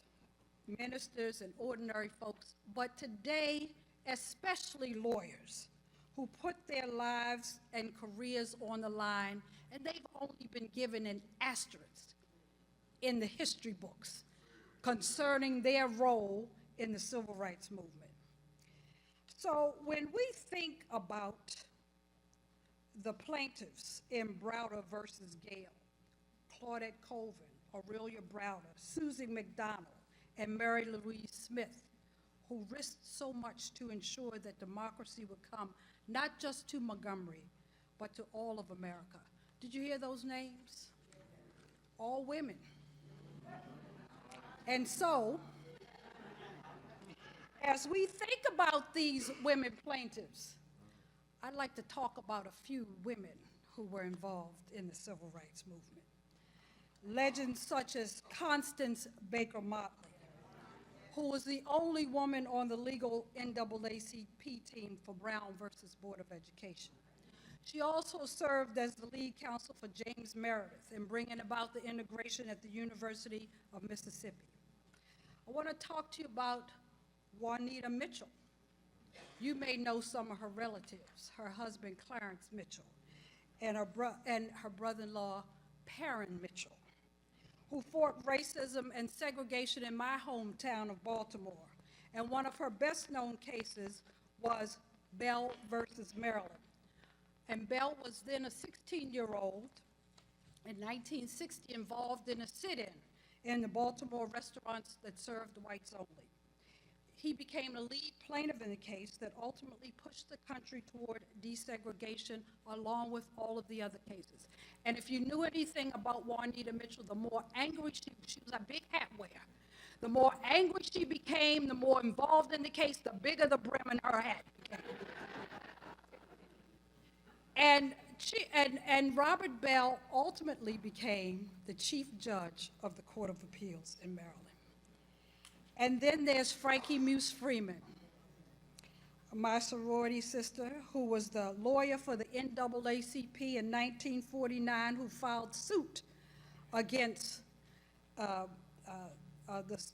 ministers and ordinary folks, but today, especially lawyers who put their lives and careers on the line, and they've only been given an asterisk in the history books concerning their role in the civil rights movement. So when we think about the plaintiffs in Browder versus Gale, Claudette Colvin, Aurelia Browder, Susie McDonald, and Mary Louise Smith, who risked so much to ensure that democracy would come not just to Montgomery, but to all of America. Did you hear those names? All women. And so, as we think about these women plaintiffs, I'd like to talk about a few women who were involved in the civil rights movement. Legends such as Constance Baker Motley, who was the only woman on the legal NAACP team for Brown versus Board of Education. She also served as the lead counsel for James Meredith in bringing about the integration at the University of Mississippi. I want to talk to you about Juanita Mitchell. You may know some of her relatives, her husband Clarence Mitchell, and her brother-in-law Perrin Mitchell, who fought racism and segregation in my hometown of Baltimore. And one of her best-known cases was Bell versus Maryland. And Bell was then a 16-year-old in 1960 involved in a sit-in in the Baltimore restaurants that served whites only. He became the lead plaintiff in the case that ultimately pushed the country toward desegregation along with all of the other cases. And if you knew anything about Juanita Mitchell, the more angry she was a big hat wearer. The more angry she became, the more involved in the case, the bigger the brim in her hat became. And Robert Bell ultimately became the chief judge of the Court of Appeals in Maryland. And then there's Frankie Muse Freeman, my sorority sister, who was the lawyer for the NAACP in 1949, who filed suit against the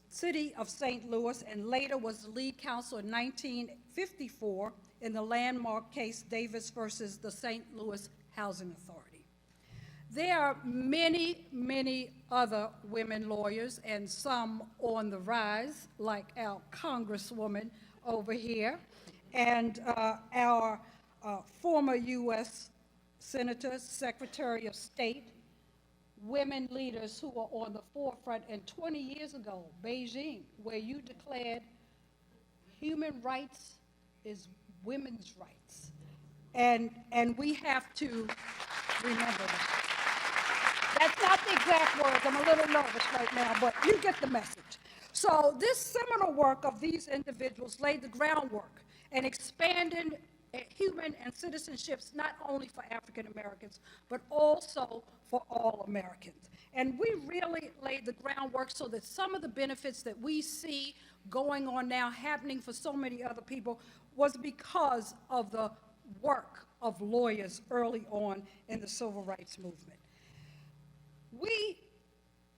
city of St. Louis, and later was the lead counsel in 1954 in the landmark case Davis versus the St. Louis Housing Authority. There are many, many other women lawyers, and some on the rise, like our Congresswoman over here, and our former U.S. Senator, Secretary of State, women leaders who are on the forefront. And 20 years ago, Beijing, where you declared human rights is women's rights. And we have to remember that. That's not the exact words. I'm a little nervous right now, but you get the message. So this seminal work of these individuals laid the groundwork and expanded human and citizenships not only for African Americans, but also for all Americans. And we really laid the groundwork so that some of the benefits that we see going on now happening for so many other people was because of the work of lawyers early on in the civil rights movement. We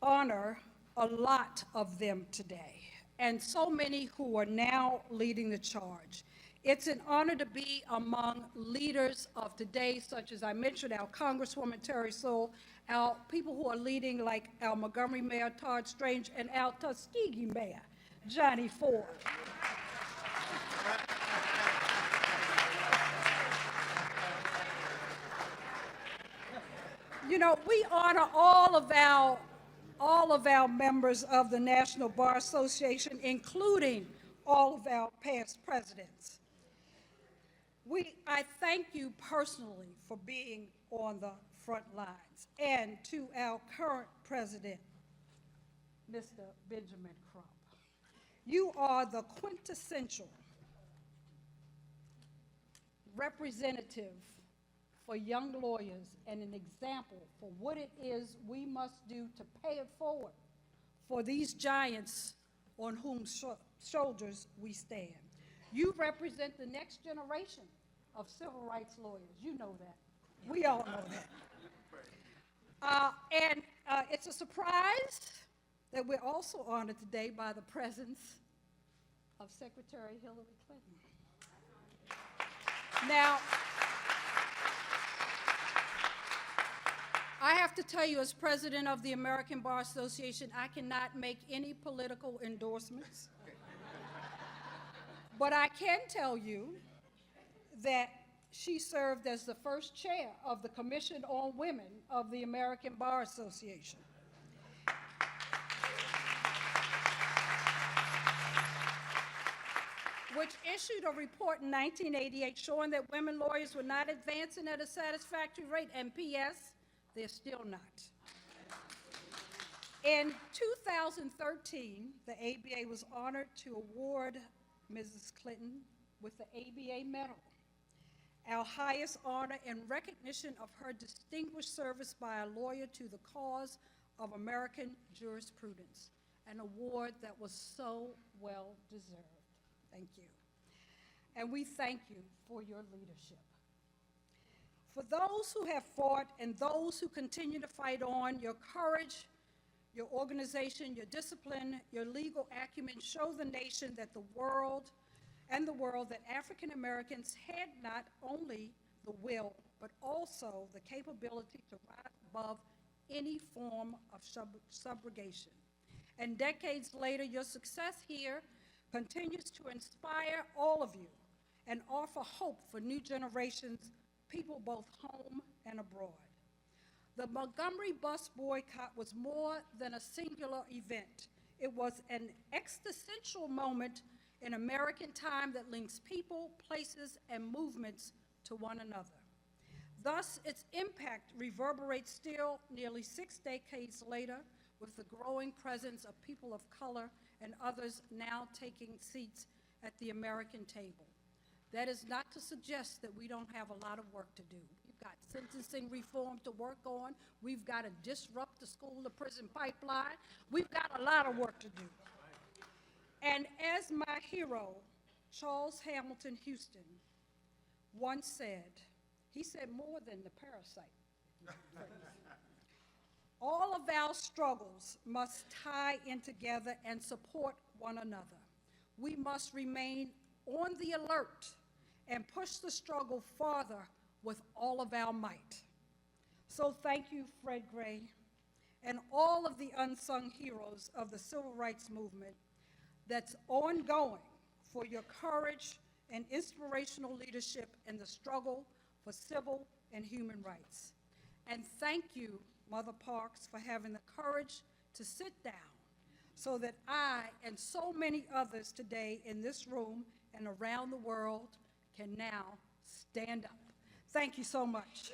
honor a lot of them today, and so many who are now leading the charge. It's an honor to be among leaders of today, such as I mentioned, our Congresswoman Terry Sowell, our people who are leading like our Montgomery Mayor Todd Strange, and our Tuskegee Mayor, Johnny Ford. You know, we honor all of our members of the National Bar Association, including all of our past presidents. I thank you personally for being on the front lines, and to our current president, Mr. Benjamin Crump. You are the quintessential representative for young lawyers and an example for what it is we must do to pay it forward for these giants on whose shoulders we stand. You represent the next generation of civil rights lawyers. You know that. We all know that. And it's a surprise that we're also honored today by the presence of Secretary Hillary Clinton. Now, I have to tell you, as president of the American Bar Association, I cannot make any political endorsements. But I can tell you that she served as the first chair of the Commission on Women of the American Bar Association. Which issued a report in 1988 showing that women lawyers were not advancing at a satisfactory rate, and P.S., they're still not. In 2013, the ABA was honored to award Mrs. Clinton with the ABA Medal, our highest honor in recognition of her distinguished service by a lawyer to the cause of American jurisprudence, an award that was so well deserved. Thank you. And we thank you for your leadership. For those who have fought and those who continue to fight on, your courage, your organization, your discipline, your legal acumen show the nation that the world that African Americans had not only the will, but also the capability to rise above any form of subrogation. And decades later, your success here continues to inspire all of you and offer hope for new generations, people both home and abroad. The Montgomery Bus Boycott was more than a singular event. It was an existential moment in American time that links people, places, and movements to one another. Thus, its impact reverberates still nearly 6 decades later with the growing presence of people of color and others now taking seats at the American table. That is not to suggest that we don't have a lot of work to do. We've got sentencing reform to work on. We've got to disrupt the school-to-prison pipeline. We've got a lot of work to do. And as my hero, Charles Hamilton Houston, once said, he said more than the parasite. All of our struggles must tie in together and support one another. We must remain on the alert and push the struggle farther with all of our might. So thank you, Fred Gray, and all of the unsung heroes of the civil rights movement that's ongoing for your courage and inspirational leadership in the struggle for civil and human rights. And thank you, Mother Parks, for having the courage to sit down so that I and so many others today in this room and around the world can now stand up. Thank you so much.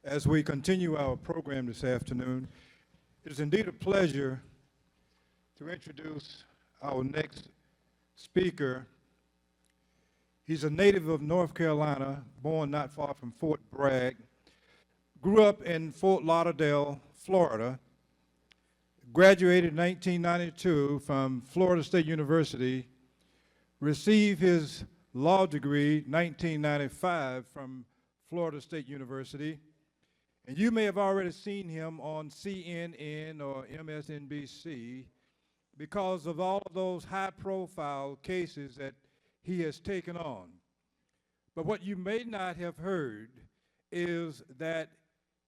As we continue our program this afternoon, it is indeed a pleasure to introduce our next speaker. He's a native of North Carolina, born not far from Fort Bragg, grew up in Fort Lauderdale, Florida, graduated in 1992 from Florida State University, received his law degree 1995 from Florida State University. And you may have already seen him on CNN or MSNBC because of all of those high-profile cases that he has taken on. But what you may not have heard is that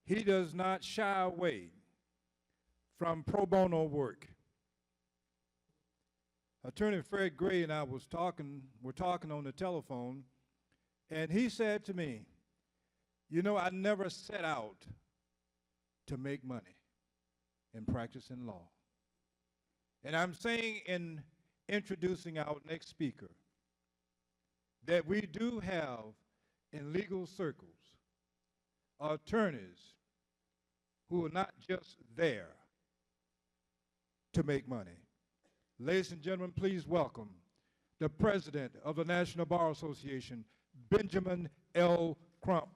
he does not shy away from pro bono work. Attorney Fred Gray and I were talking on the telephone, and he said to me, you know, I never set out to make money in practicing law. And I'm saying in introducing our next speaker that we do have in legal circles attorneys who are not just there to make money. Ladies and gentlemen, please welcome the President of the National Bar Association, Benjamin L. Crump.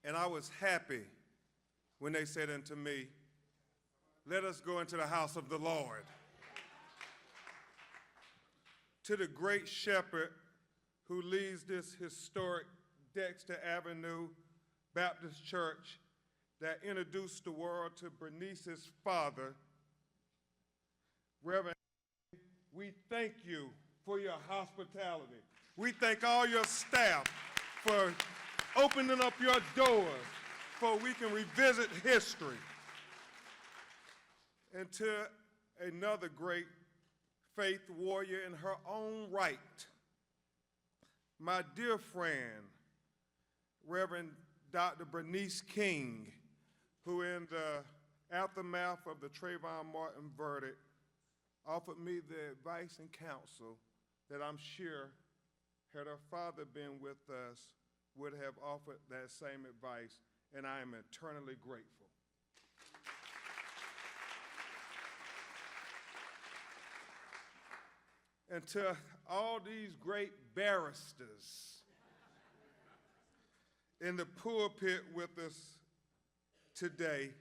And I was happy when they said unto me, let us go into the house of the Lord. To the great shepherd who leads this historic Dexter Avenue Baptist Church that introduced the world to Bernice's father, Reverend, we thank you for your hospitality. We thank all your staff for opening up your doors so we can revisit history. And to another great faith warrior in her own right, my dear friend, Reverend Dr. Bernice King, who in the aftermath of the Trayvon Martin verdict offered me the advice and counsel that I'm sure, had her father been with us, would have offered that same advice, and I am eternally grateful. And to all these great barristers in the pulpit with us today,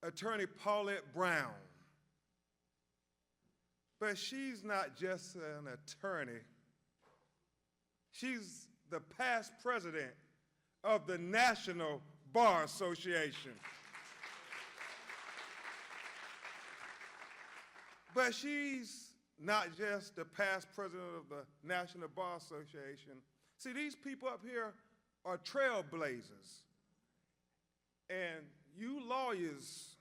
Attorney Paulette Brown. But she's not just an attorney. She's the past president of the National Bar Association. But she's not just the past president of the National Bar Association. See, these people up here are trailblazers. And you lawyers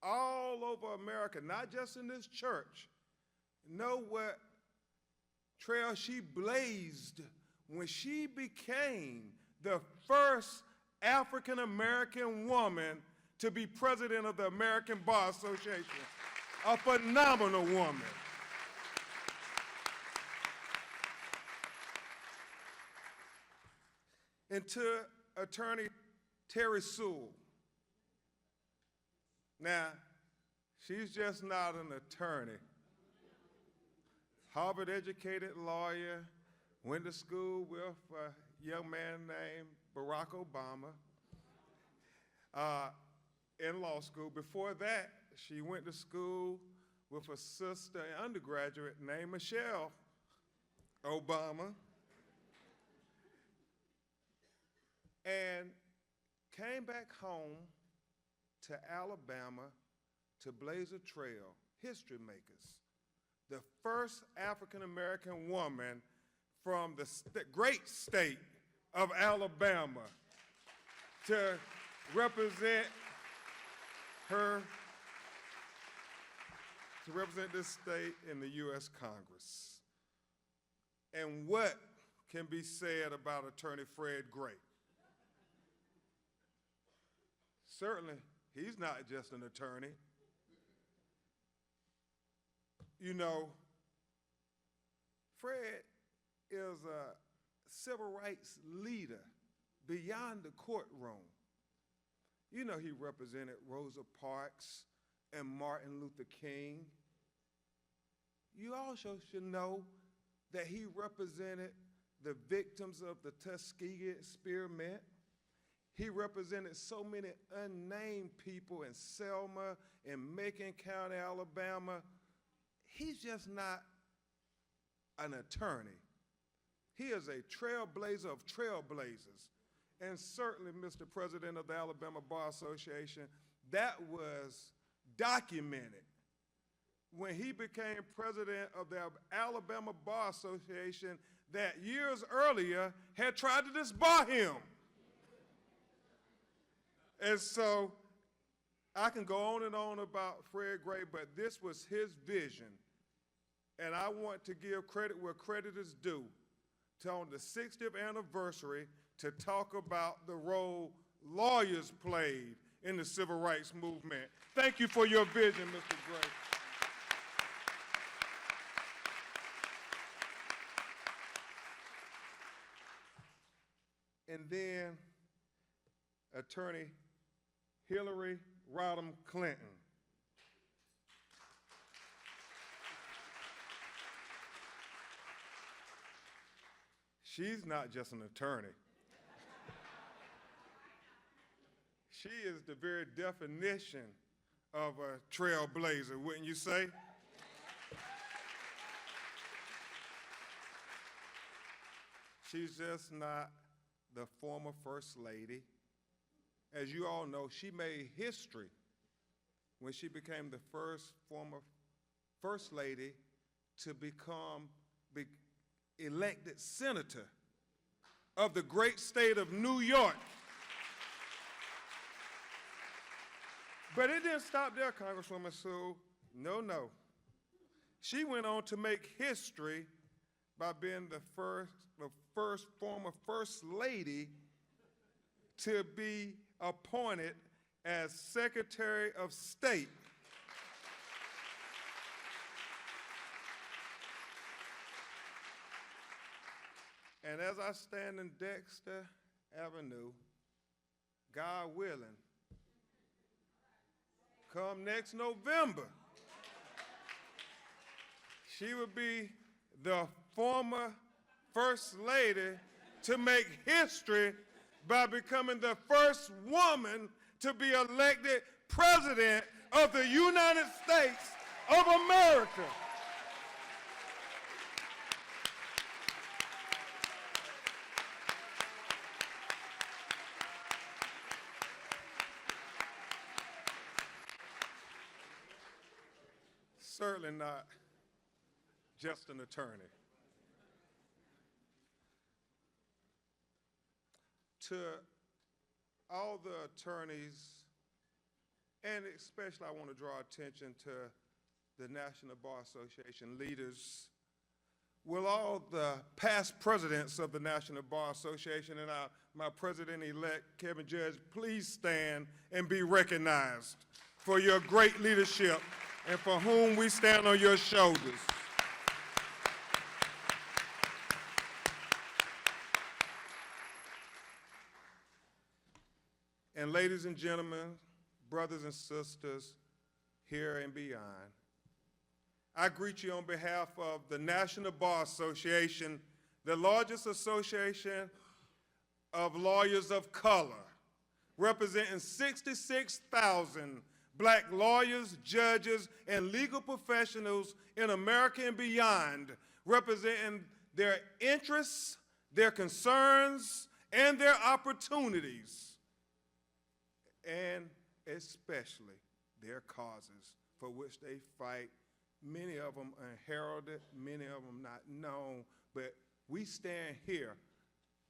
all over America, not just in this church, know what trail she blazed when she became the first African-American woman to be president of the American Bar Association. A phenomenal woman. And to Attorney Terry Sewell. Now, she's just not an attorney. Harvard-educated lawyer, went to school with a young man named Barack Obama in law school. Before that, she went to school with a sister, an undergraduate named Michelle Obama, and came back home to Alabama to blaze a trail, history makers. The first African-American woman from the great state of Alabama to represent this state in the U.S. Congress. And what can be said about Attorney Fred Gray? Certainly, he's not just an attorney. You know, Fred is a civil rights leader beyond the courtroom. You know, he represented Rosa Parks and Martin Luther King. You also should know that he represented the victims of the Tuskegee experiment. He represented so many unnamed people in Selma and Macon County, Alabama. He's just not an attorney. He is a trailblazer of trailblazers. And certainly, Mr. President of the Alabama Bar Association, that was documented when he became president of the Alabama Bar Association that years earlier had tried to disbar him. And so I can go on and on about Fred Gray, but this was his vision. And I want to give credit where credit is due to on the 60th anniversary to talk about the role lawyers played in the civil rights movement. Thank you for your vision, Mr. Gray. And then Attorney Hillary Rodham Clinton. She's not just an attorney. She is the very definition of a trailblazer, wouldn't you say? She's just not the former First Lady. As you all know, she made history when she became the first former First Lady to become elected senator of the great state of New York. But it didn't stop there, Congresswoman Sue. No, no. She went on to make history by being the first former First Lady to be appointed as Secretary of State. And as I stand in Dexter Avenue, God willing, come next November, she will be the former First Lady to make history by becoming the first woman to be elected President of the United States of America. Certainly not just an attorney. To all the attorneys, and especially I want to draw attention to the National Bar Association leaders, will all the past presidents of the National Bar Association and my president-elect, Kevin Judge, please stand and be recognized for your great leadership and for whom we stand on your shoulders. And ladies and gentlemen, brothers and sisters here and beyond, I greet you on behalf of the National Bar Association, the largest association of lawyers of color, representing 66,000 black lawyers, judges, and legal professionals in America and beyond, representing their interests, their concerns, and their opportunities, and especially their causes for which they fight. Many of them unheralded, many of them not known, but we stand here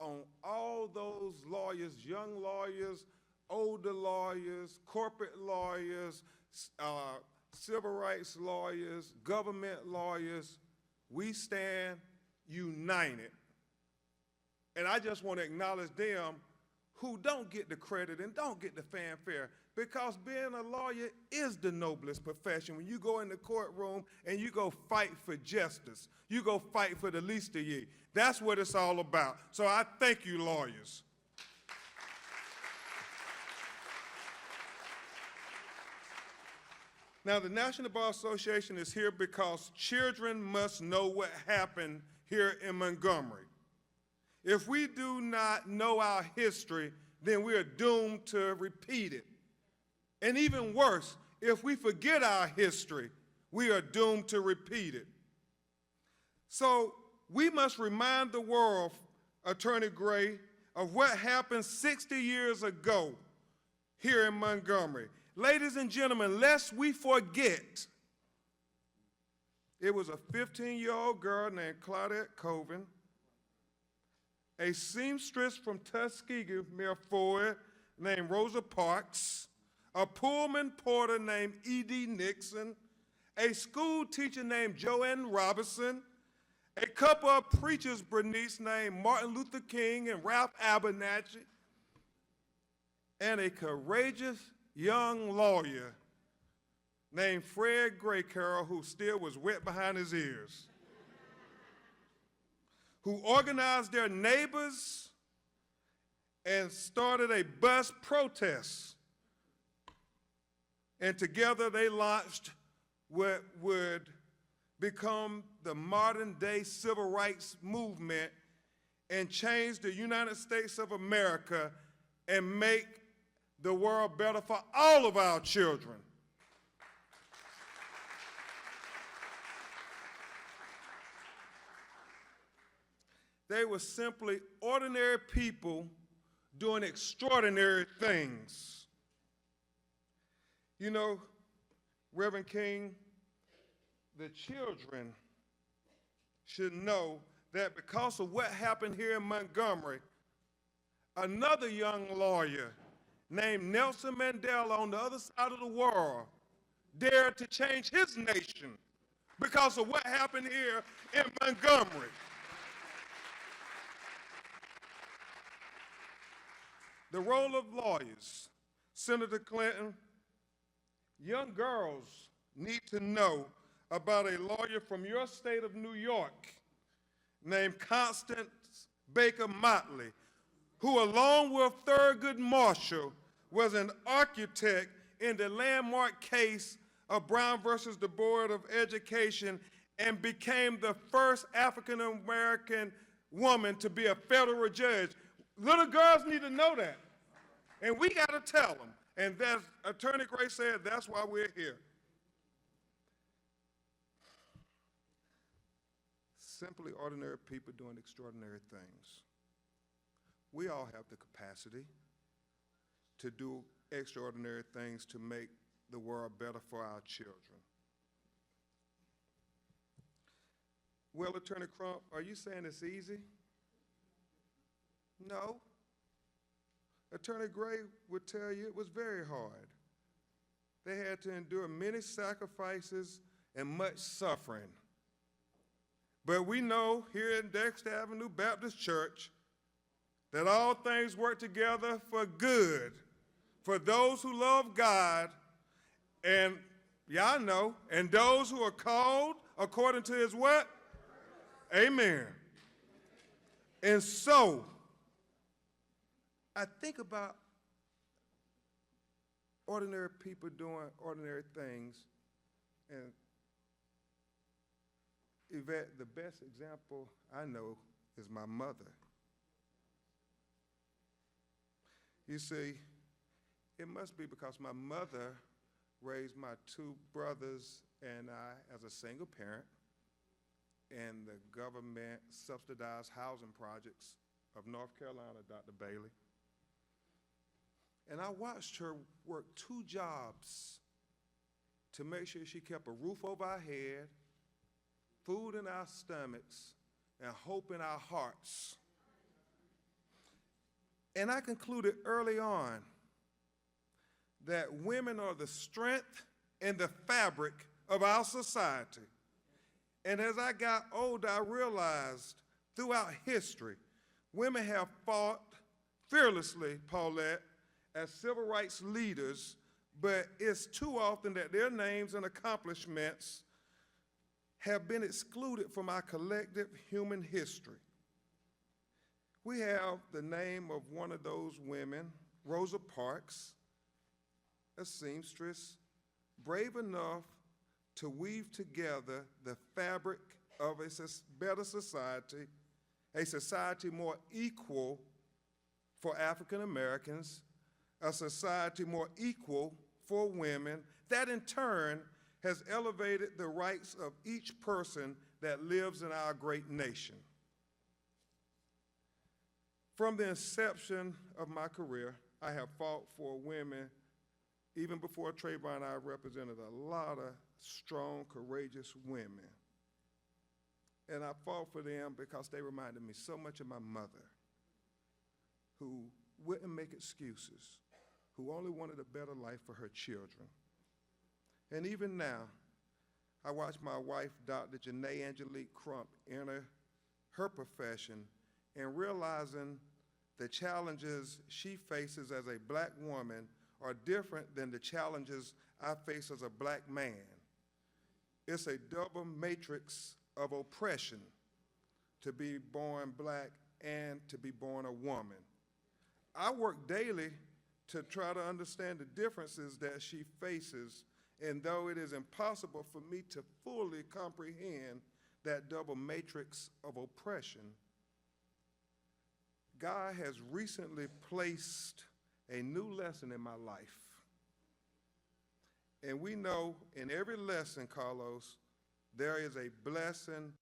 on all those lawyers, young lawyers, older lawyers, corporate lawyers, civil rights lawyers, government lawyers. We stand united. And I just want to acknowledge them who don't get the credit and don't get the fanfare, because being a lawyer is the noblest profession. When you go in the courtroom and you go fight for justice, you go fight for the least of ye. That's what it's all about. So I thank you, lawyers. Now, the National Bar Association is here because children must know what happened here in Montgomery. If we do not know our history, then we are doomed to repeat it. And even worse, if we forget our history, we are doomed to repeat it. So we must remind the world, Attorney Gray, of what happened 60 years ago here in Montgomery. Ladies and gentlemen, lest we forget, it was a 15-year-old girl named Claudette Colvin, a seamstress from Tuskegee, Milford, named Rosa Parks, a Pullman porter named E.D. Nixon, a school teacher named Joanne Robinson, a couple of preachers, Bernice, named Martin Luther King and Ralph Abernathy, and a courageous young lawyer named Fred Gray Carroll, who still was wet behind his ears, who organized their neighbors and started a bus protest. And together they launched what would become the modern-day civil rights movement and change the United States of America and make the world better for all of our children. They were simply ordinary people doing extraordinary things. You know, Reverend King, the children should know that because of what happened here in Montgomery, another young lawyer named Nelson Mandela on the other side of the world dared to change his nation because of what happened here in Montgomery. The role of lawyers, Senator Clinton, young girls need to know about a lawyer from your state of New York named Constance Baker Motley, who along with Thurgood Marshall was an architect in the landmark case of Brown versus the Board of Education and became the first African-American woman to be a federal judge. Little girls need to know that, and we got to tell them. And that's, Attorney Gray said that's why we're here. Simply ordinary people doing extraordinary things. We all have the capacity to do extraordinary things to make the world better for our children. Well, Attorney Crump, are you saying it's easy? No. Attorney Gray would tell you it was very hard. They had to endure many sacrifices and much suffering. But we know here in Dexter Avenue Baptist Church that all things work together for good for those who love God and, y'all know, and those who are called according to his what? Amen. And so, I think about ordinary people doing ordinary things, and Yvette, the best example I know is my mother. You see, it must be because my mother raised my two brothers and I as a single parent in the government subsidized housing projects of North Carolina, Dr. Bailey. And I watched her work 2 jobs to make sure she kept a roof over our head, food in our stomachs, and hope in our hearts. And I concluded early on that women are the strength and the fabric of our society. And as I got older, I realized throughout history, women have fought fearlessly, Paulette, as civil rights leaders, but it's too often that their names and accomplishments have been excluded from our collective human history. We have the name of one of those women, Rosa Parks, a seamstress, brave enough to weave together the fabric of a better society, a society more equal for African Americans, a society more equal for women, that in turn has elevated the rights of each person that lives in our great nation. From the inception of my career, I have fought for women. Even before Trayvon, I represented a lot of strong, courageous women. And I fought for them because they reminded me so much of my mother, who wouldn't make excuses, who only wanted a better life for her children. And even now, I watch my wife, Dr. Janae Angelique Crump, enter her profession and realizing the challenges she faces as a black woman are different than the challenges I face as a black man. It's a double matrix of oppression to be born black and to be born a woman. I work daily to try to understand the differences that she faces, and though it is impossible for me to fully comprehend that double matrix of oppression, God has recently placed a new lesson in my life. And we know in every lesson, Carlos, there is a blessing.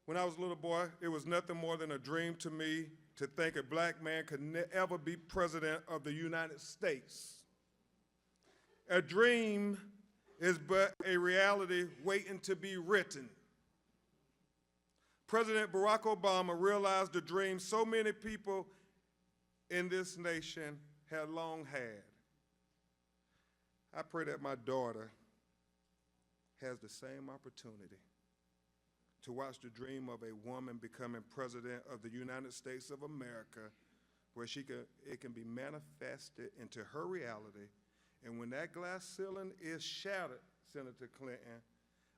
When I was a little boy, it was nothing more than a dream to me to think a black man could ever be president of the United States. A dream is but a reality waiting to be written. President Barack Obama realized the dream so many people in this nation had long had. I pray that my daughter has the same opportunity to watch the dream of a woman becoming president of the United States of America, where it can be manifested into her reality. And when that glass ceiling is shattered, Senator Clinton,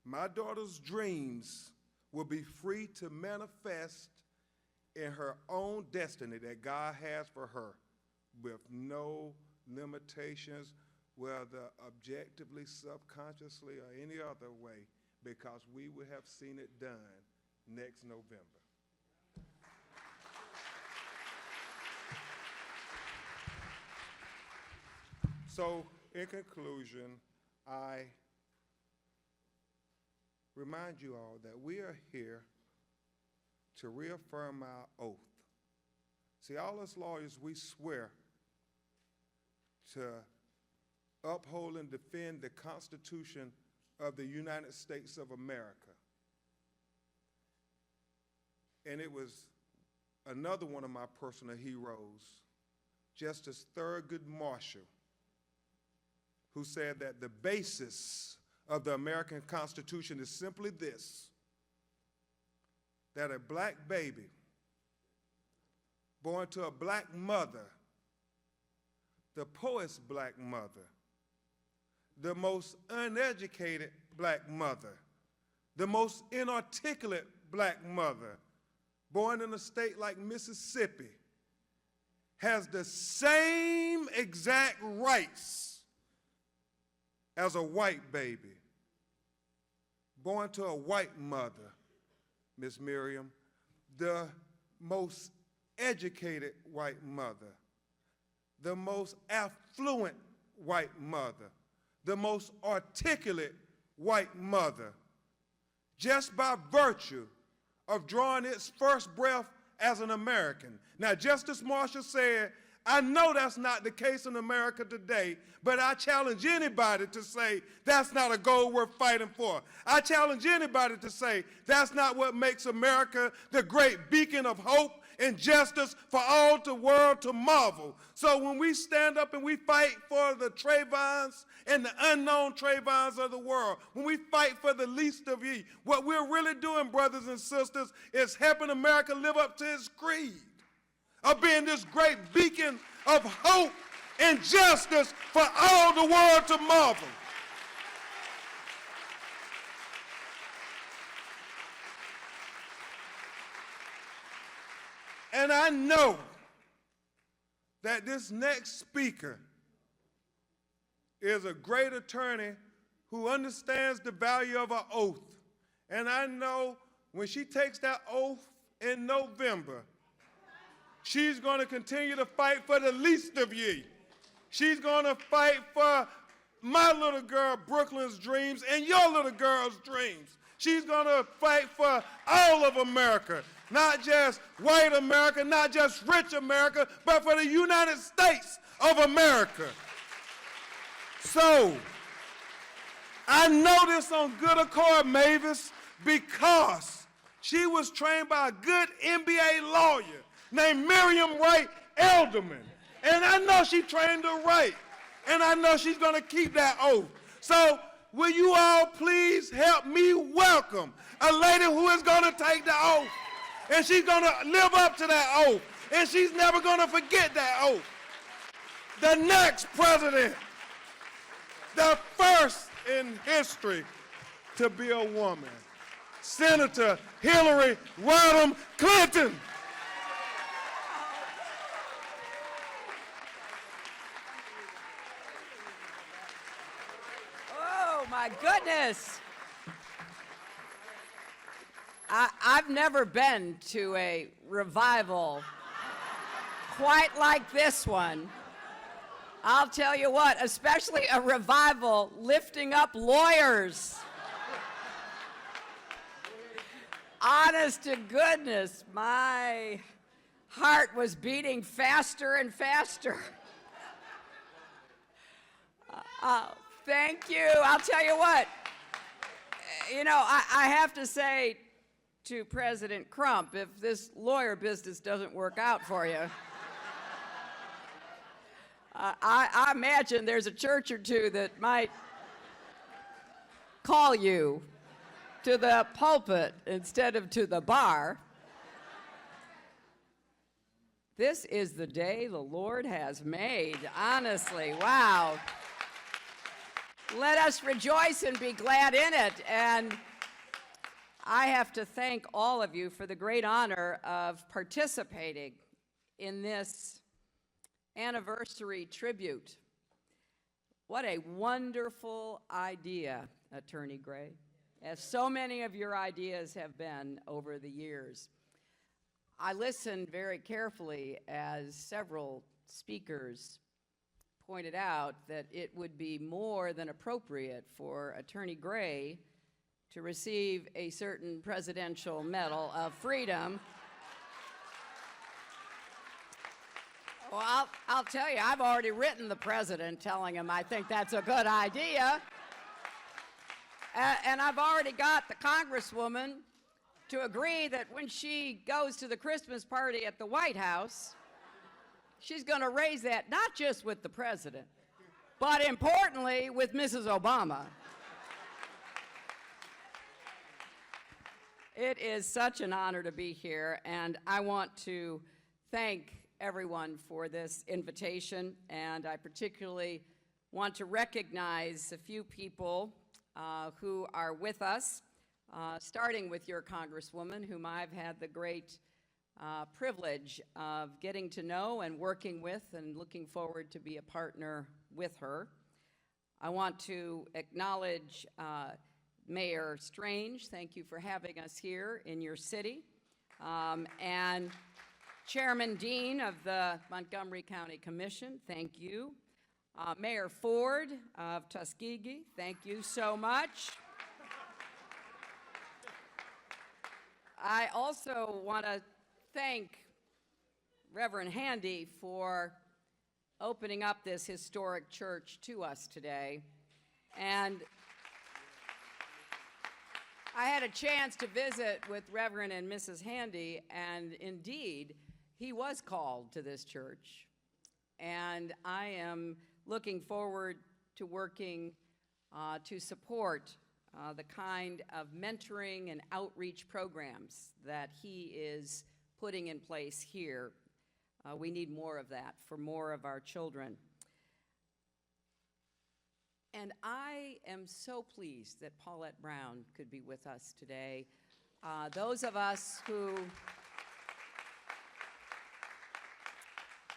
my daughter's dreams will be free to manifest in her own destiny that God has for her, with no limitations, whether objectively, subconsciously, or any other way, because we will have seen it done next November. So, in conclusion, I remind you all that we are here to reaffirm our oath. See, all us lawyers, we swear to uphold and defend the Constitution of the United States of America. And it was another one of my personal heroes, Justice Thurgood Marshall, who said that the basis of the American Constitution is simply this: that a black baby born to a black mother, the poorest black mother, the most uneducated black mother, the most inarticulate black mother, born in a state like Mississippi, has the same exact rights as a white baby, born to a white mother, Miss Miriam, the most educated white mother, the most affluent white mother, the most articulate white mother, just by virtue of drawing its first breath as an American. Now, Justice Marshall said, I know that's not the case in America today, but I challenge anybody to say that's not a goal worth fighting for. I challenge anybody to say that's not what makes America the great beacon of hope and justice for all the world to marvel. So when we stand up and we fight for the Trayvons and the unknown Trayvons of the world, when we fight for the least of ye, what we're really doing, brothers and sisters, is helping America live up to its creed of being this great beacon of hope and justice for all the world to marvel. And I know that this next speaker is a great attorney who understands the value of an oath. And I know when she takes that oath in November, she's going to continue to fight for the least of ye. She's going to fight for my little girl Brooklyn's dreams and your little girl's dreams. She's going to fight for all of America, not just white America, not just rich America, but for the United States of America. So, I know this on good accord, Mavis, because she was trained by a good NBA lawyer named Miriam Wright Elderman. And I know she trained her right. And I know she's going to keep that oath. So will you all please help me welcome a lady who is going to take the oath. And she's going to live up to that oath. And she's never going to forget that oath. The next president, the first in history to be a woman, Senator Hillary Rodham Clinton. Oh, my goodness. I've never been to a revival quite like this one. I'll tell you what, especially a revival lifting up lawyers. Honest to goodness, my heart was beating faster and faster. Thank you. I'll tell you what, you know, I have to say to President Crump, if this lawyer business doesn't work out for you, I imagine there's a church or two that might call you to the pulpit instead of to the bar. This is the day the Lord has made, honestly, wow. Let us rejoice and be glad in it. And I have to thank all of you for the great honor of participating in this anniversary tribute. What a wonderful idea, Attorney Gray, as so many of your ideas have been over the years. I listened very carefully as several speakers pointed out that it would be more than appropriate for Attorney Gray to receive a certain Presidential Medal of Freedom. Well, I'll tell you, I've already written the president telling him I think that's a good idea. And I've already got the Congresswoman to agree that when she goes to the Christmas party at the White House, she's going to raise that not just with the president, but importantly with Mrs. Obama. It is such an honor to be here, and I want to thank everyone for this invitation, and I particularly want to recognize a few people who are with us, starting with your Congresswoman, whom I've had the great privilege of getting to know and working with and looking forward to be a partner with her. I want to acknowledge Mayor Strange, thank you for having us here in your city, and Chairman Dean of the Montgomery County Commission, thank you. Mayor Ford of Tuskegee, thank you so much. I also want to thank Reverend Handy for opening up this historic church to us today. And I had a chance to visit with Reverend and Mrs. Handy, and indeed, he was called to this church. And I am looking forward to working to support the kind of mentoring and outreach programs that he is putting in place here. We need more of that for more of our children. And I am so pleased that Paulette Brown could be with us today. Those of us who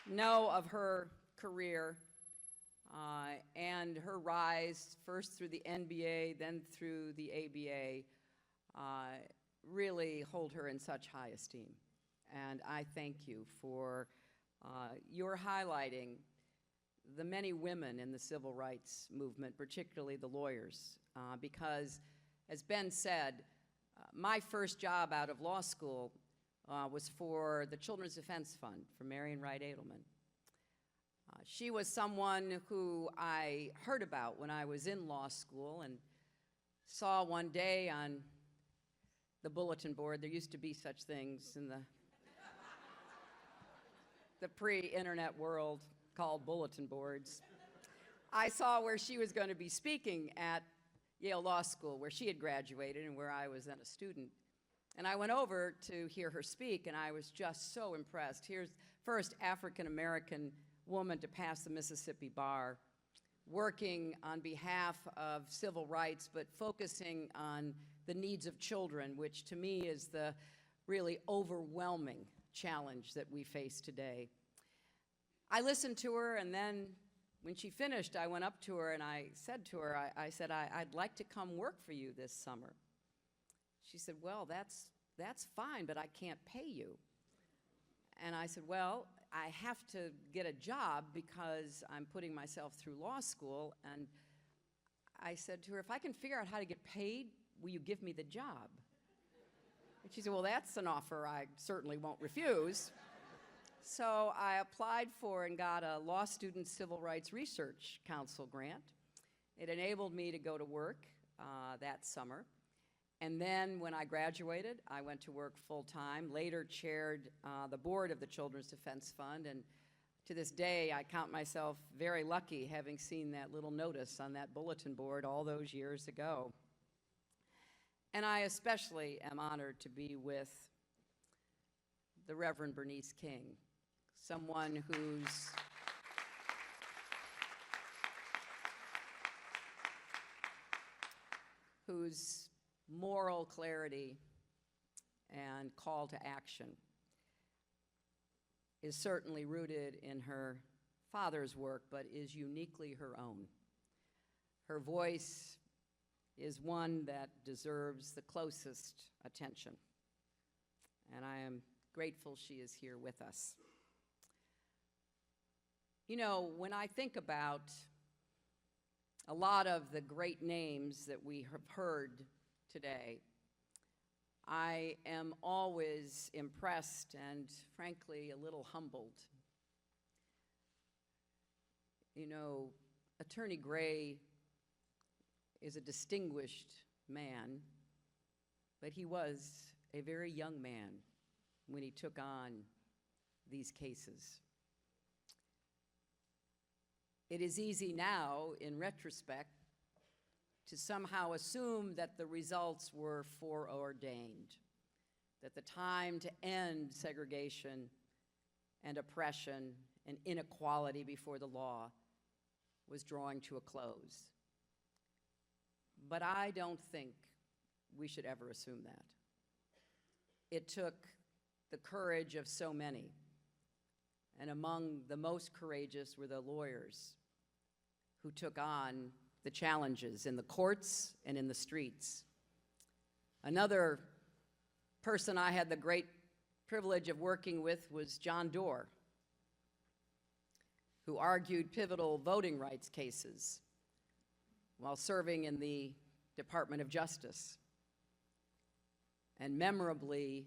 know of her career and her rise, first through the NBA, then through the ABA, really hold her in such high esteem. And I thank you for your highlighting the many women in the civil rights movement, particularly the lawyers, because, as Ben said, my first job out of law school was for the Children's Defense Fund for Marion Wright Edelman. She was someone who I heard about when I was in law school and saw one day on the bulletin board. There used to be such things in the pre-internet world called bulletin boards. I saw where she was going to be speaking at Yale Law School, where she had graduated and where I was then a student. And I went over to hear her speak, and I was just so impressed. Here's first African-American woman to pass the Mississippi bar, working on behalf of civil rights, but focusing on the needs of children, which to me is the really overwhelming challenge that we face today. I listened to her, and then when she finished, I went up to her and I said to her, I said, I'd like to come work for you this summer. She said, well, that's fine, but I can't pay you. And I said, well, I have to get a job because I'm putting myself through law school. And I said to her, if I can figure out how to get paid, will you give me the job? And she said, well, that's an offer I certainly won't refuse. So I applied for and got a Law Student Civil Rights Research Council grant. It enabled me to go to work that summer. And then when I graduated, I went to work full-time, later chaired the board of the Children's Defense Fund, and to this day, I count myself very lucky having seen that little notice on that bulletin board all those years ago. And I especially am honored to be with the Reverend Bernice King, someone whose moral clarity and call to action is certainly rooted in her father's work, but is uniquely her own. Her voice is one that deserves the closest attention, and I am grateful she is here with us. You know, when I think about a lot of the great names that we have heard today, I am always impressed and, frankly, a little humbled. You know, Attorney Gray is a distinguished man, but he was a very young man when he took on these cases. It is easy now, in retrospect, to somehow assume that the results were foreordained, that the time to end segregation and oppression and inequality before the law was drawing to a close. But I don't think we should ever assume that. It took the courage of so many, and among the most courageous were the lawyers who took on the challenges in the courts and in the streets. Another person I had the great privilege of working with was John Doerr, who argued pivotal voting rights cases while serving in the Department of Justice, and memorably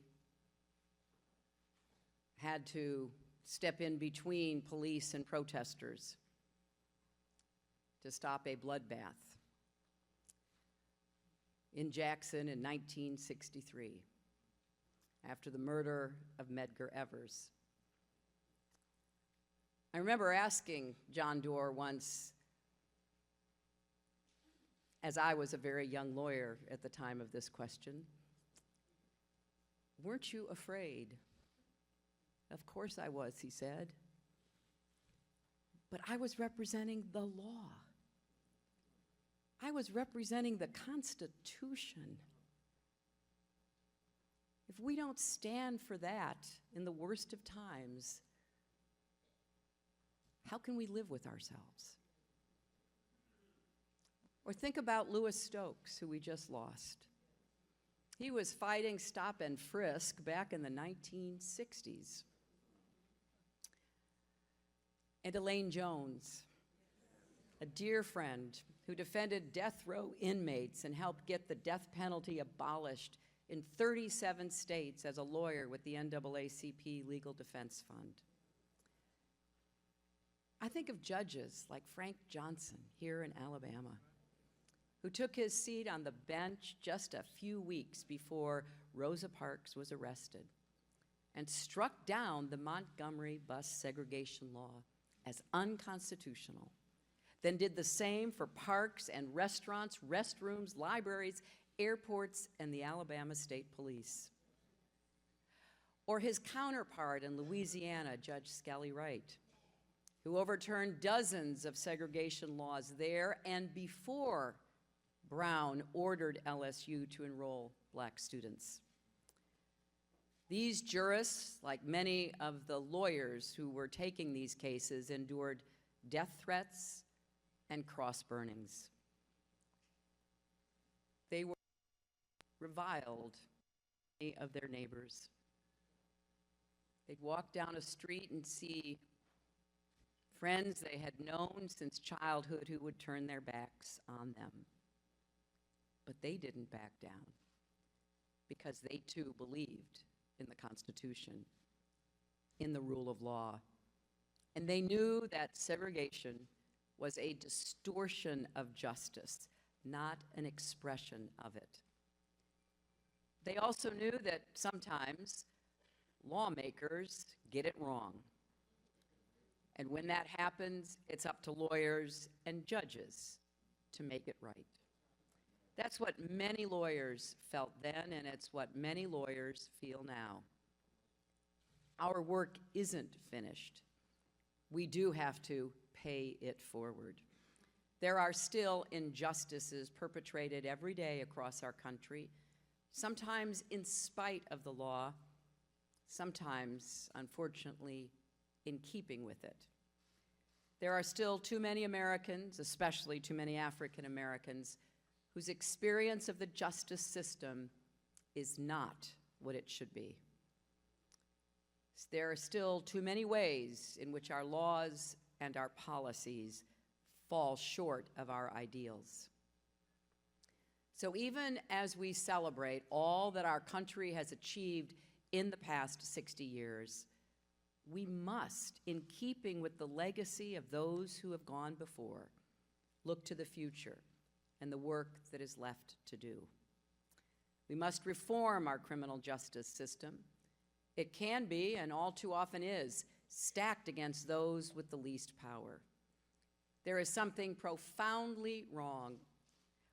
had to step in between police and protesters to stop a bloodbath. in Jackson in 1963 after the murder of Medgar Evers. I remember asking John Doerr once, as I was a very young lawyer at the time of this question, "Weren't you afraid?" "Of course I was," he said. "But I was representing the law. I was representing the Constitution. If we don't stand for that in the worst of times, how can we live with ourselves?" Or think about Louis Stokes, who we just lost. He was fighting stop and frisk back in the 1960s. And Elaine Jones, a dear friend who defended death row inmates and helped get the death penalty abolished in 37 states as a lawyer with the NAACP Legal Defense Fund. I think of judges like Frank Johnson here in Alabama, who took his seat on the bench just a few weeks before Rosa Parks was arrested and struck down the Montgomery bus segregation law as unconstitutional, then did the same for parks and restaurants, restrooms, libraries, airports, and the Alabama State Police. Or his counterpart in Louisiana, Judge Skelly Wright, who overturned dozens of segregation laws there and before Brown ordered LSU to enroll black students. These jurists, like many of the lawyers who were taking these cases, endured death threats and cross burnings. They were reviled by many of their neighbors. They'd walk down a street and see friends they had known since childhood who would turn their backs on them. But they didn't back down because they too believed in the Constitution, in the rule of law. And they knew that segregation was a distortion of justice, not an expression of it. They also knew that sometimes lawmakers get it wrong. And when that happens, it's up to lawyers and judges to make it right. That's what many lawyers felt then, and it's what many lawyers feel now. Our work isn't finished. We do have to pay it forward. There are still injustices perpetrated every day across our country, sometimes in spite of the law, sometimes, unfortunately, in keeping with it. There are still too many Americans, especially too many African Americans, whose experience of the justice system is not what it should be. There are still too many ways in which our laws and our policies fall short of our ideals. So even as we celebrate all that our country has achieved in the past 60 years, we must, in keeping with the legacy of those who have gone before, look to the future and the work that is left to do. We must reform our criminal justice system. It can be, and all too often is, stacked against those with the least power. There is something profoundly wrong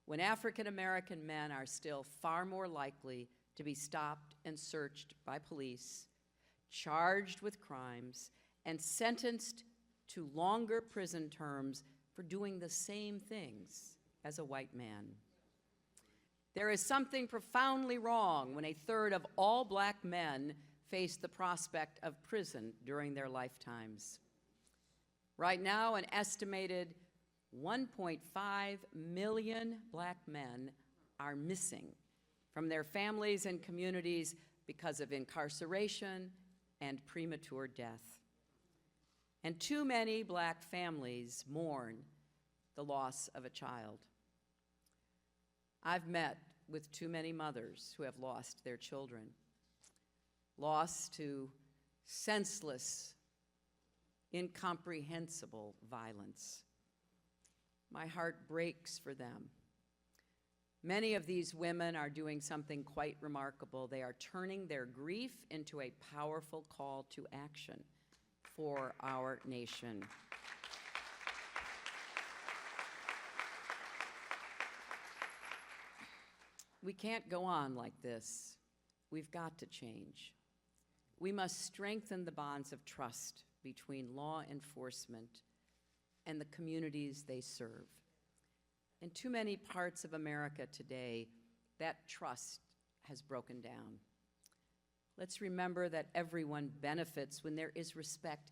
when African American men are still far more likely to be stopped and searched by police, charged with crimes, and sentenced to longer prison terms for doing the same things as a white man. There is something profoundly wrong when a third of all black men face the prospect of prison during their lifetimes. Right now, an estimated 1.5 million black men are missing from their families and communities because of incarceration and premature death. And too many black families mourn the loss of a child. I've met with too many mothers who have lost their children, lost to senseless, incomprehensible violence. My heart breaks for them. Many of these women are doing something quite remarkable. They are turning their grief into a powerful call to action for our nation. We can't go on like this. We've got to change. We must strengthen the bonds of trust between law enforcement and the communities they serve. In too many parts of America today, that trust has broken down. Let's remember that everyone benefits when there is respect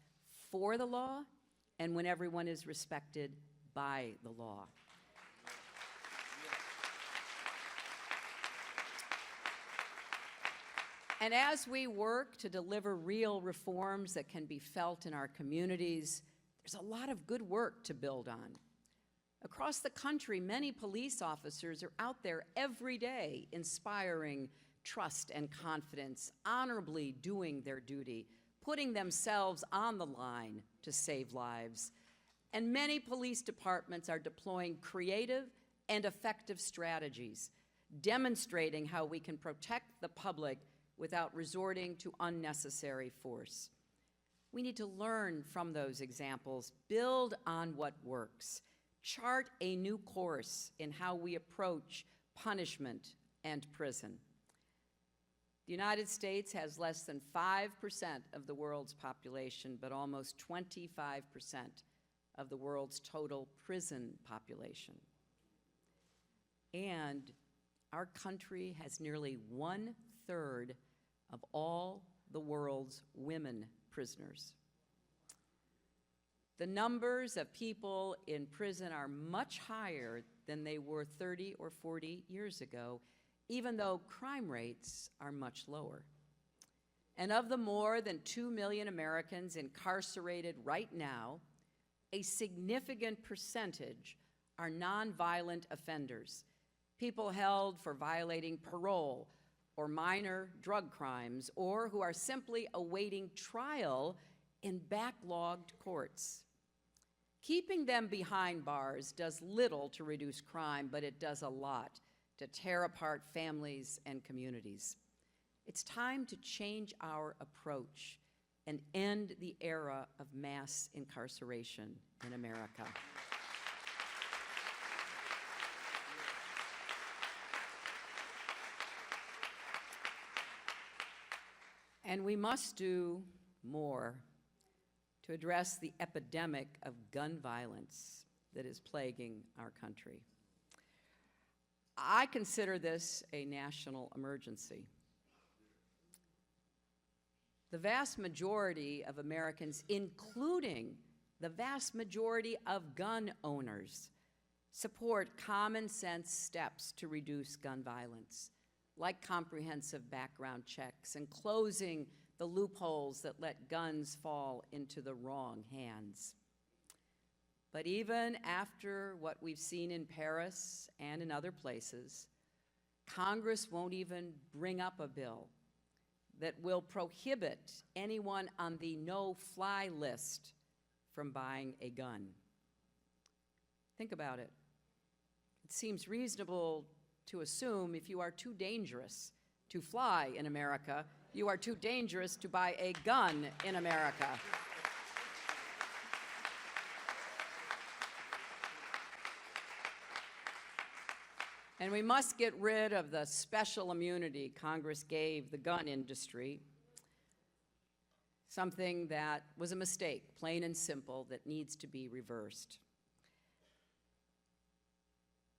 for the law and when everyone is respected by the law. And as we work to deliver real reforms that can be felt in our communities, there's a lot of good work to build on. Across the country, many police officers are out there every day inspiring trust and confidence, honorably doing their duty, putting themselves on the line to save lives. And many police departments are deploying creative and effective strategies, demonstrating how we can protect the public without resorting to unnecessary force. We need to learn from those examples, build on what works, chart a new course in how we approach punishment and prison. The United States has less than 5% of the world's population, but almost 25% of the world's total prison population. And our country has nearly 1/3 of all the world's women prisoners. The numbers of people in prison are much higher than they were 30 or 40 years ago, even though crime rates are much lower. And of the more than 2 million Americans incarcerated right now, a significant percentage are nonviolent offenders, people held for violating parole or minor drug crimes, or who are simply awaiting trial in backlogged courts. Keeping them behind bars does little to reduce crime, but it does a lot to tear apart families and communities. It's time to change our approach and end the era of mass incarceration in America. And we must do more to address the epidemic of gun violence that is plaguing our country. I consider this a national emergency. The vast majority of Americans, including the vast majority of gun owners, support common sense steps to reduce gun violence, like comprehensive background checks and closing the loopholes that let guns fall into the wrong hands. But even after what we've seen in Paris and in other places, Congress won't even bring up a bill that will prohibit anyone on the no-fly list from buying a gun. Think about it. It seems reasonable to assume if you are too dangerous to fly in America, you are too dangerous to buy a gun in America. And we must get rid of the special immunity Congress gave the gun industry, something that was a mistake, plain and simple, that needs to be reversed.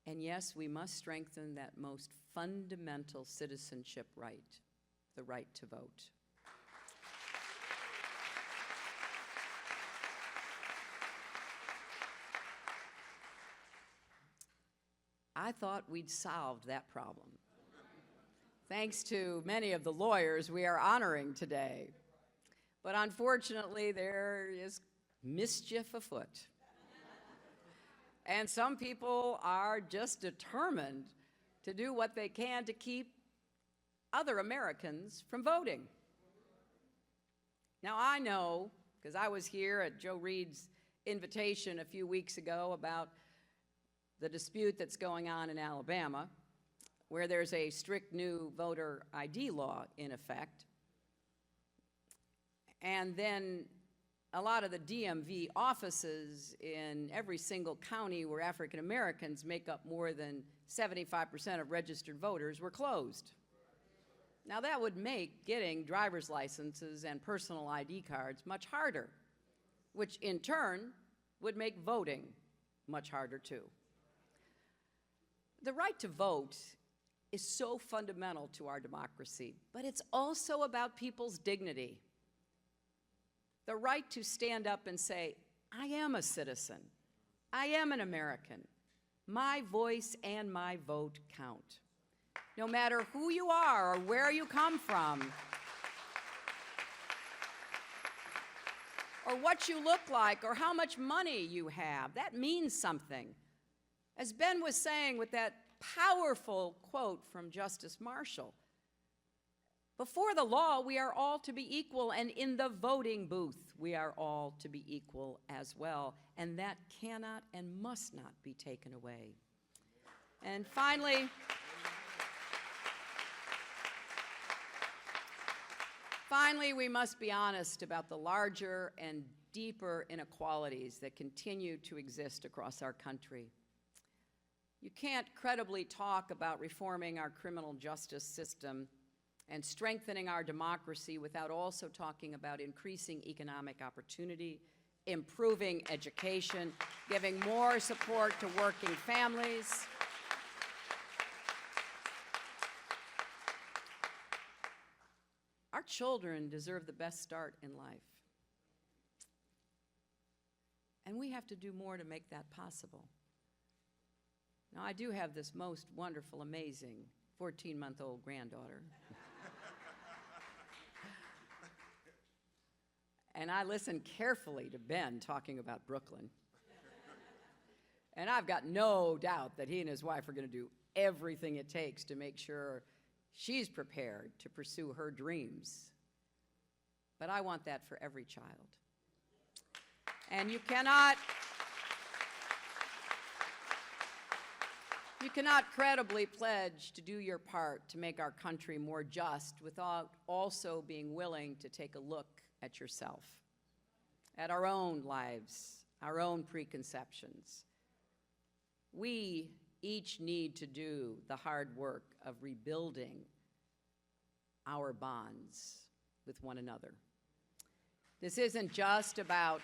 And yes, we must strengthen that most fundamental citizenship right, the right to vote. I thought we'd solved that problem, thanks to many of the lawyers we are honoring today. But unfortunately, there is mischief afoot. And some people are just determined to do what they can to keep other Americans from voting. Now, I know, because I was here at Joe Reed's invitation a few weeks ago about the dispute that's going on in Alabama, where there's a strict new voter ID law in effect, and then a lot of the DMV offices in every single county where African Americans make up more than 75% of registered voters were closed. Now that would make getting driver's licenses and personal ID cards much harder, which in turn would make voting much harder too. The right to vote is so fundamental to our democracy, but it's also about people's dignity. The right to stand up and say, I am a citizen, I am an American, my voice and my vote count. No matter who you are or where you come from, or what you look like, or how much money you have, that means something. As Ben was saying with that powerful quote from Justice Marshall, before the law, we are all to be equal, and in the voting booth, we are all to be equal as well, and that cannot and must not be taken away. And finally, we must be honest about the larger and deeper inequalities that continue to exist across our country. You can't credibly talk about reforming our criminal justice system and strengthening our democracy without also talking about increasing economic opportunity, improving education, giving more support to working families. Our children deserve the best start in life. And we have to do more to make that possible. Now, I do have this most wonderful, amazing 14-month-old granddaughter. And I listen carefully to Ben talking about Brooklyn. And I've got no doubt that he and his wife are going to do everything it takes to make sure she's prepared to pursue her dreams. But I want that for every child. And you cannot credibly pledge to do your part to make our country more just without also being willing to take a look at yourself, at our own lives, our own preconceptions. We each need to do the hard work of rebuilding our bonds with one another. This isn't just about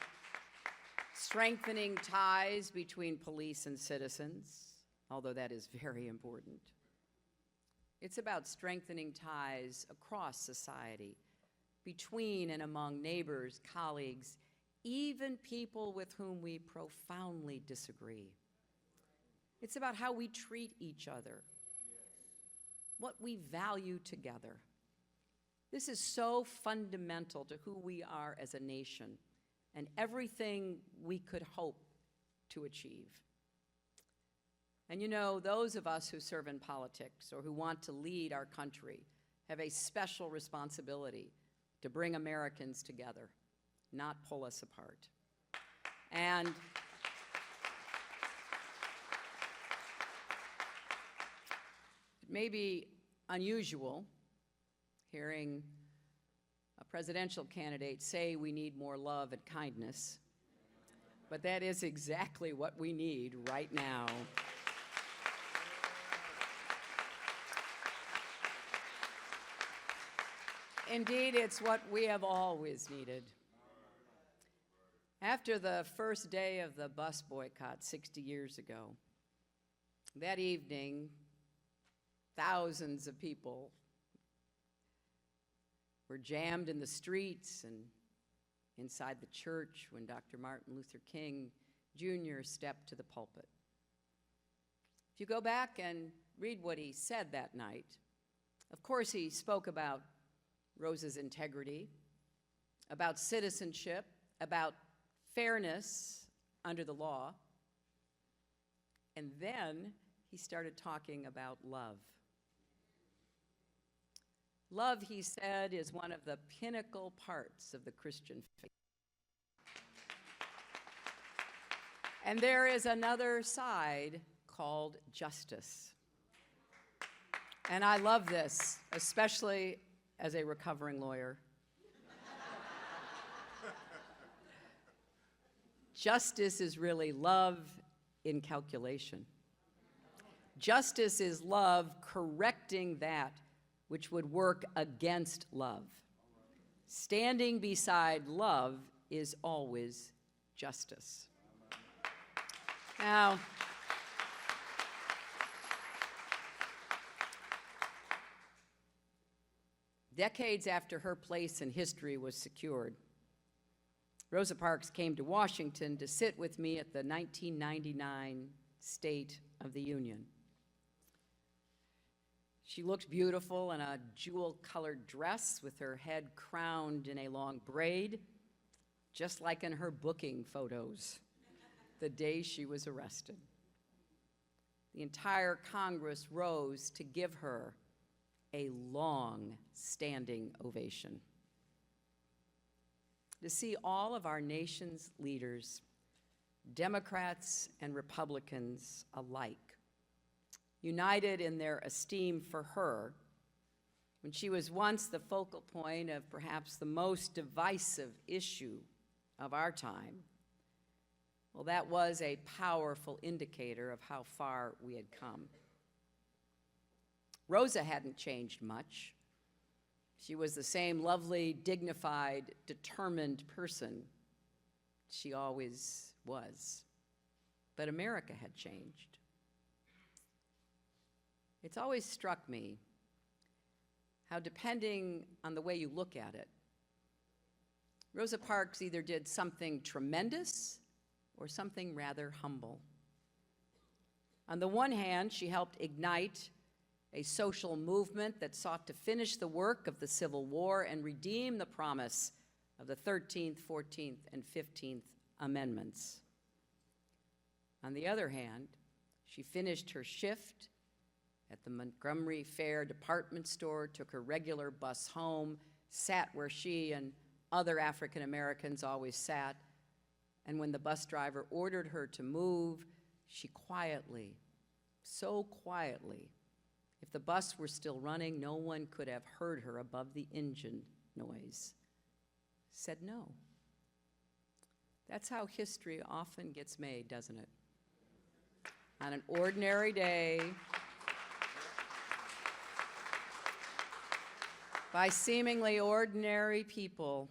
strengthening ties between police and citizens, although that is very important. It's about strengthening ties across society, between and among neighbors, colleagues, even people with whom we profoundly disagree. It's about how we treat each other, what we value together. This is so fundamental to who we are as a nation and everything we could hope to achieve. And you know, those of us who serve in politics or who want to lead our country have a special responsibility to bring Americans together, not pull us apart. And it may be unusual hearing a presidential candidate say we need more love and kindness, but that is exactly what we need right now. Indeed, it's what we have always needed. After the first day of the bus boycott 60 years ago, that evening, thousands of people were jammed in the streets and inside the church when Dr. Martin Luther King Jr. stepped to the pulpit. If you go back and read what he said that night, of course he spoke about Rosa's integrity, about citizenship, about fairness under the law, and then he started talking about love. Love, he said, is one of the pinnacle parts of the Christian faith. And there is another side called justice. And I love this, especially as a recovering lawyer. Justice is really love in calculation. Justice is love correcting that which would work against love. Standing beside love is always justice. Now, decades after her place in history was secured, Rosa Parks came to Washington to sit with me at the 1999 State of the Union. She looked beautiful in a jewel-colored dress with her head crowned in a long braid, just like in her booking photos the day she was arrested. The entire Congress rose to give her a long standing ovation. To see all of our nation's leaders, Democrats and Republicans alike, united in their esteem for her, when she was once the focal point of perhaps the most divisive issue of our time, well, that was a powerful indicator of how far we had come. Rosa hadn't changed much. She was the same lovely, dignified, determined person she always was. But America had changed. It's always struck me how, depending on the way you look at it, Rosa Parks either did something tremendous or something rather humble. On the one hand, she helped ignite a social movement that sought to finish the work of the Civil War and redeem the promise of the 13th, 14th, and 15th Amendments. On the other hand, she finished her shift at the Montgomery Fair department store, took her regular bus home, sat where she and other African Americans always sat, and when the bus driver ordered her to move, she quietly, so quietly, if the bus were still running, no one could have heard her above the engine noise, said no. That's how history often gets made, doesn't it? On an ordinary day, by seemingly ordinary people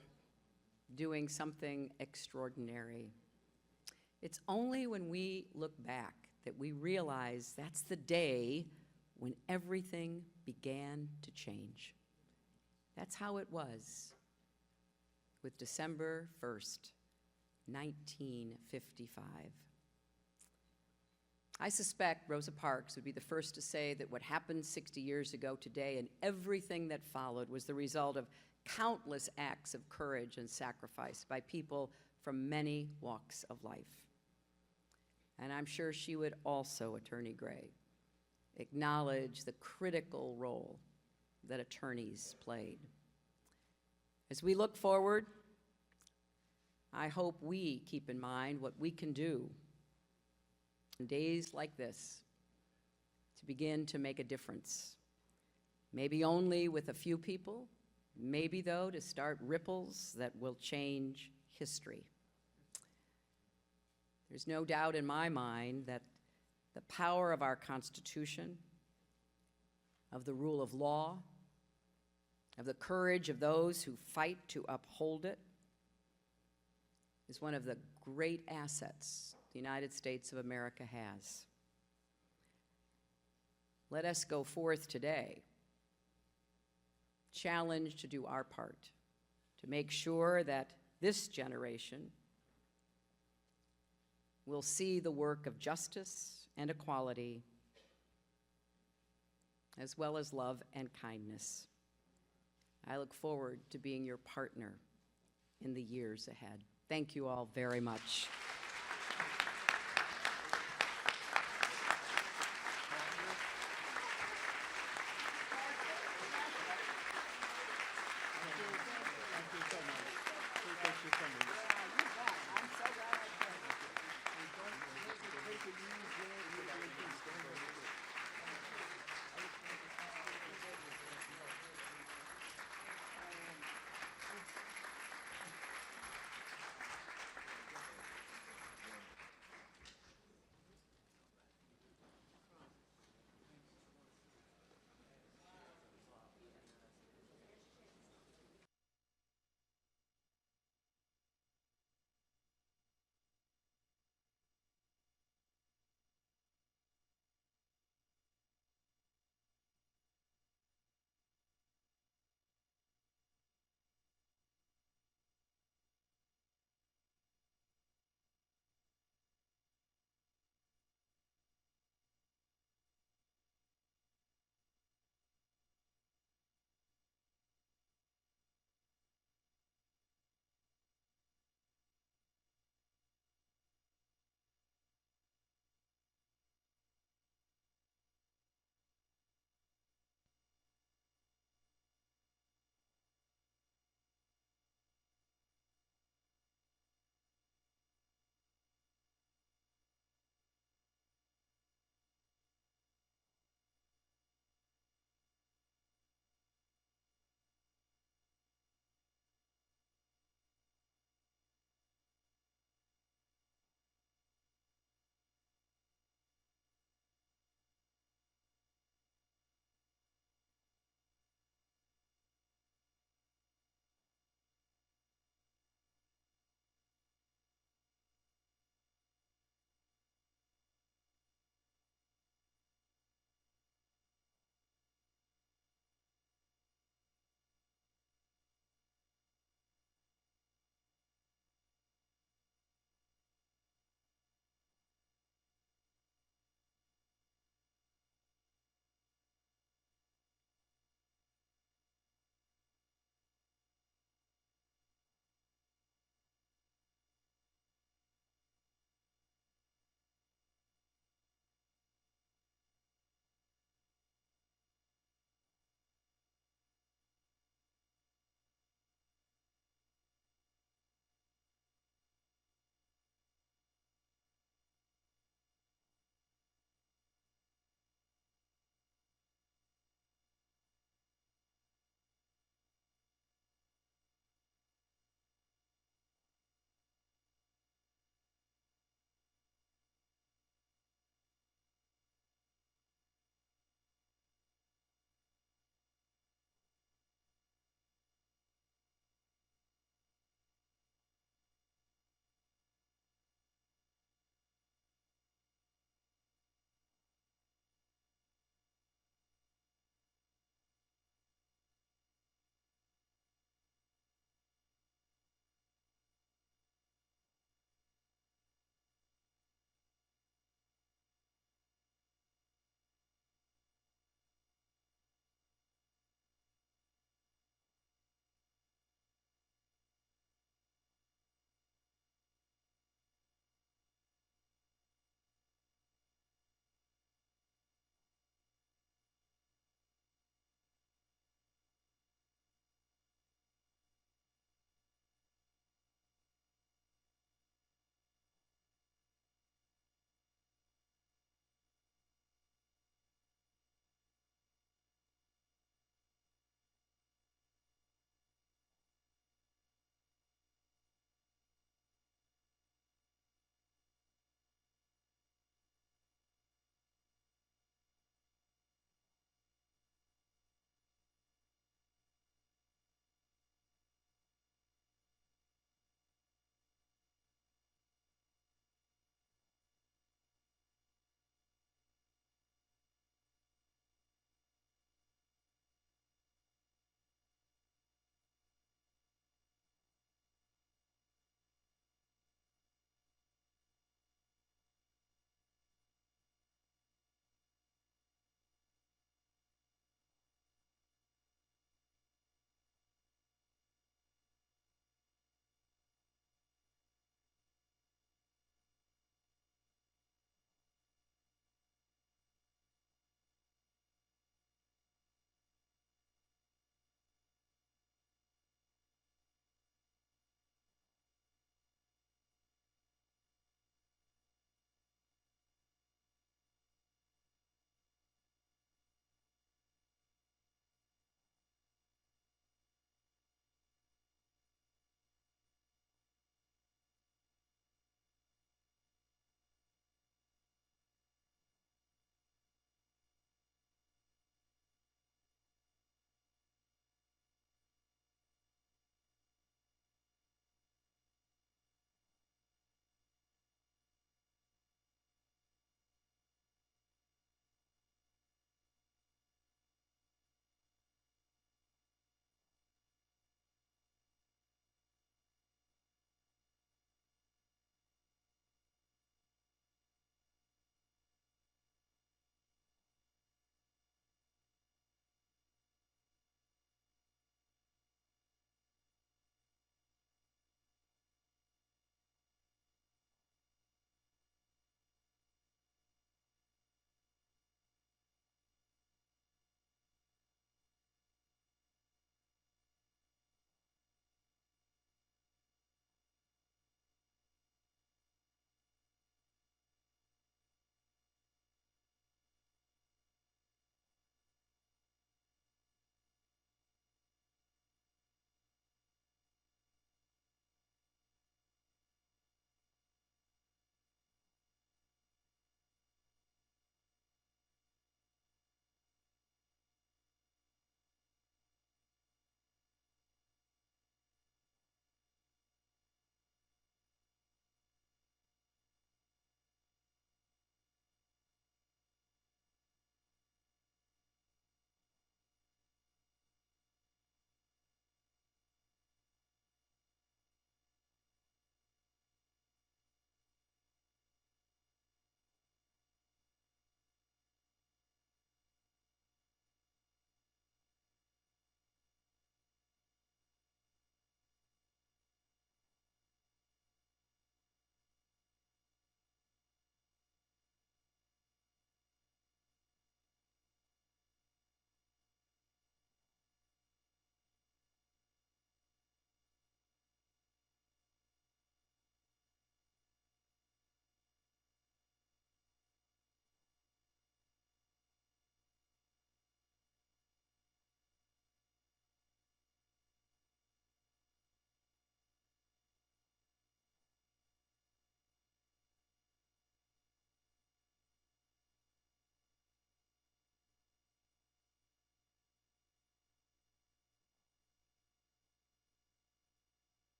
doing something extraordinary. It's only when we look back that we realize that's the day when everything began to change. That's how it was with December 1st, 1955. I suspect Rosa Parks would be the first to say that what happened 60 years ago today and everything that followed was the result of countless acts of courage and sacrifice by people from many walks of life. And I'm sure she would also, Attorney Gray, acknowledge the critical role that attorneys played. As we look forward, I hope we keep in mind what we can do in days like this to begin to make a difference. Maybe only with a few people, maybe, though, to start ripples that will change history. There's no doubt in my mind that the power of our Constitution, of the rule of law, of the courage of those who fight to uphold it, is one of the great assets the United States of America has. Let us go forth today, challenged to do our part, to make sure that this generation will see the work of justice and equality, as well as love and kindness. I look forward to being your partner in the years ahead. Thank you all very much.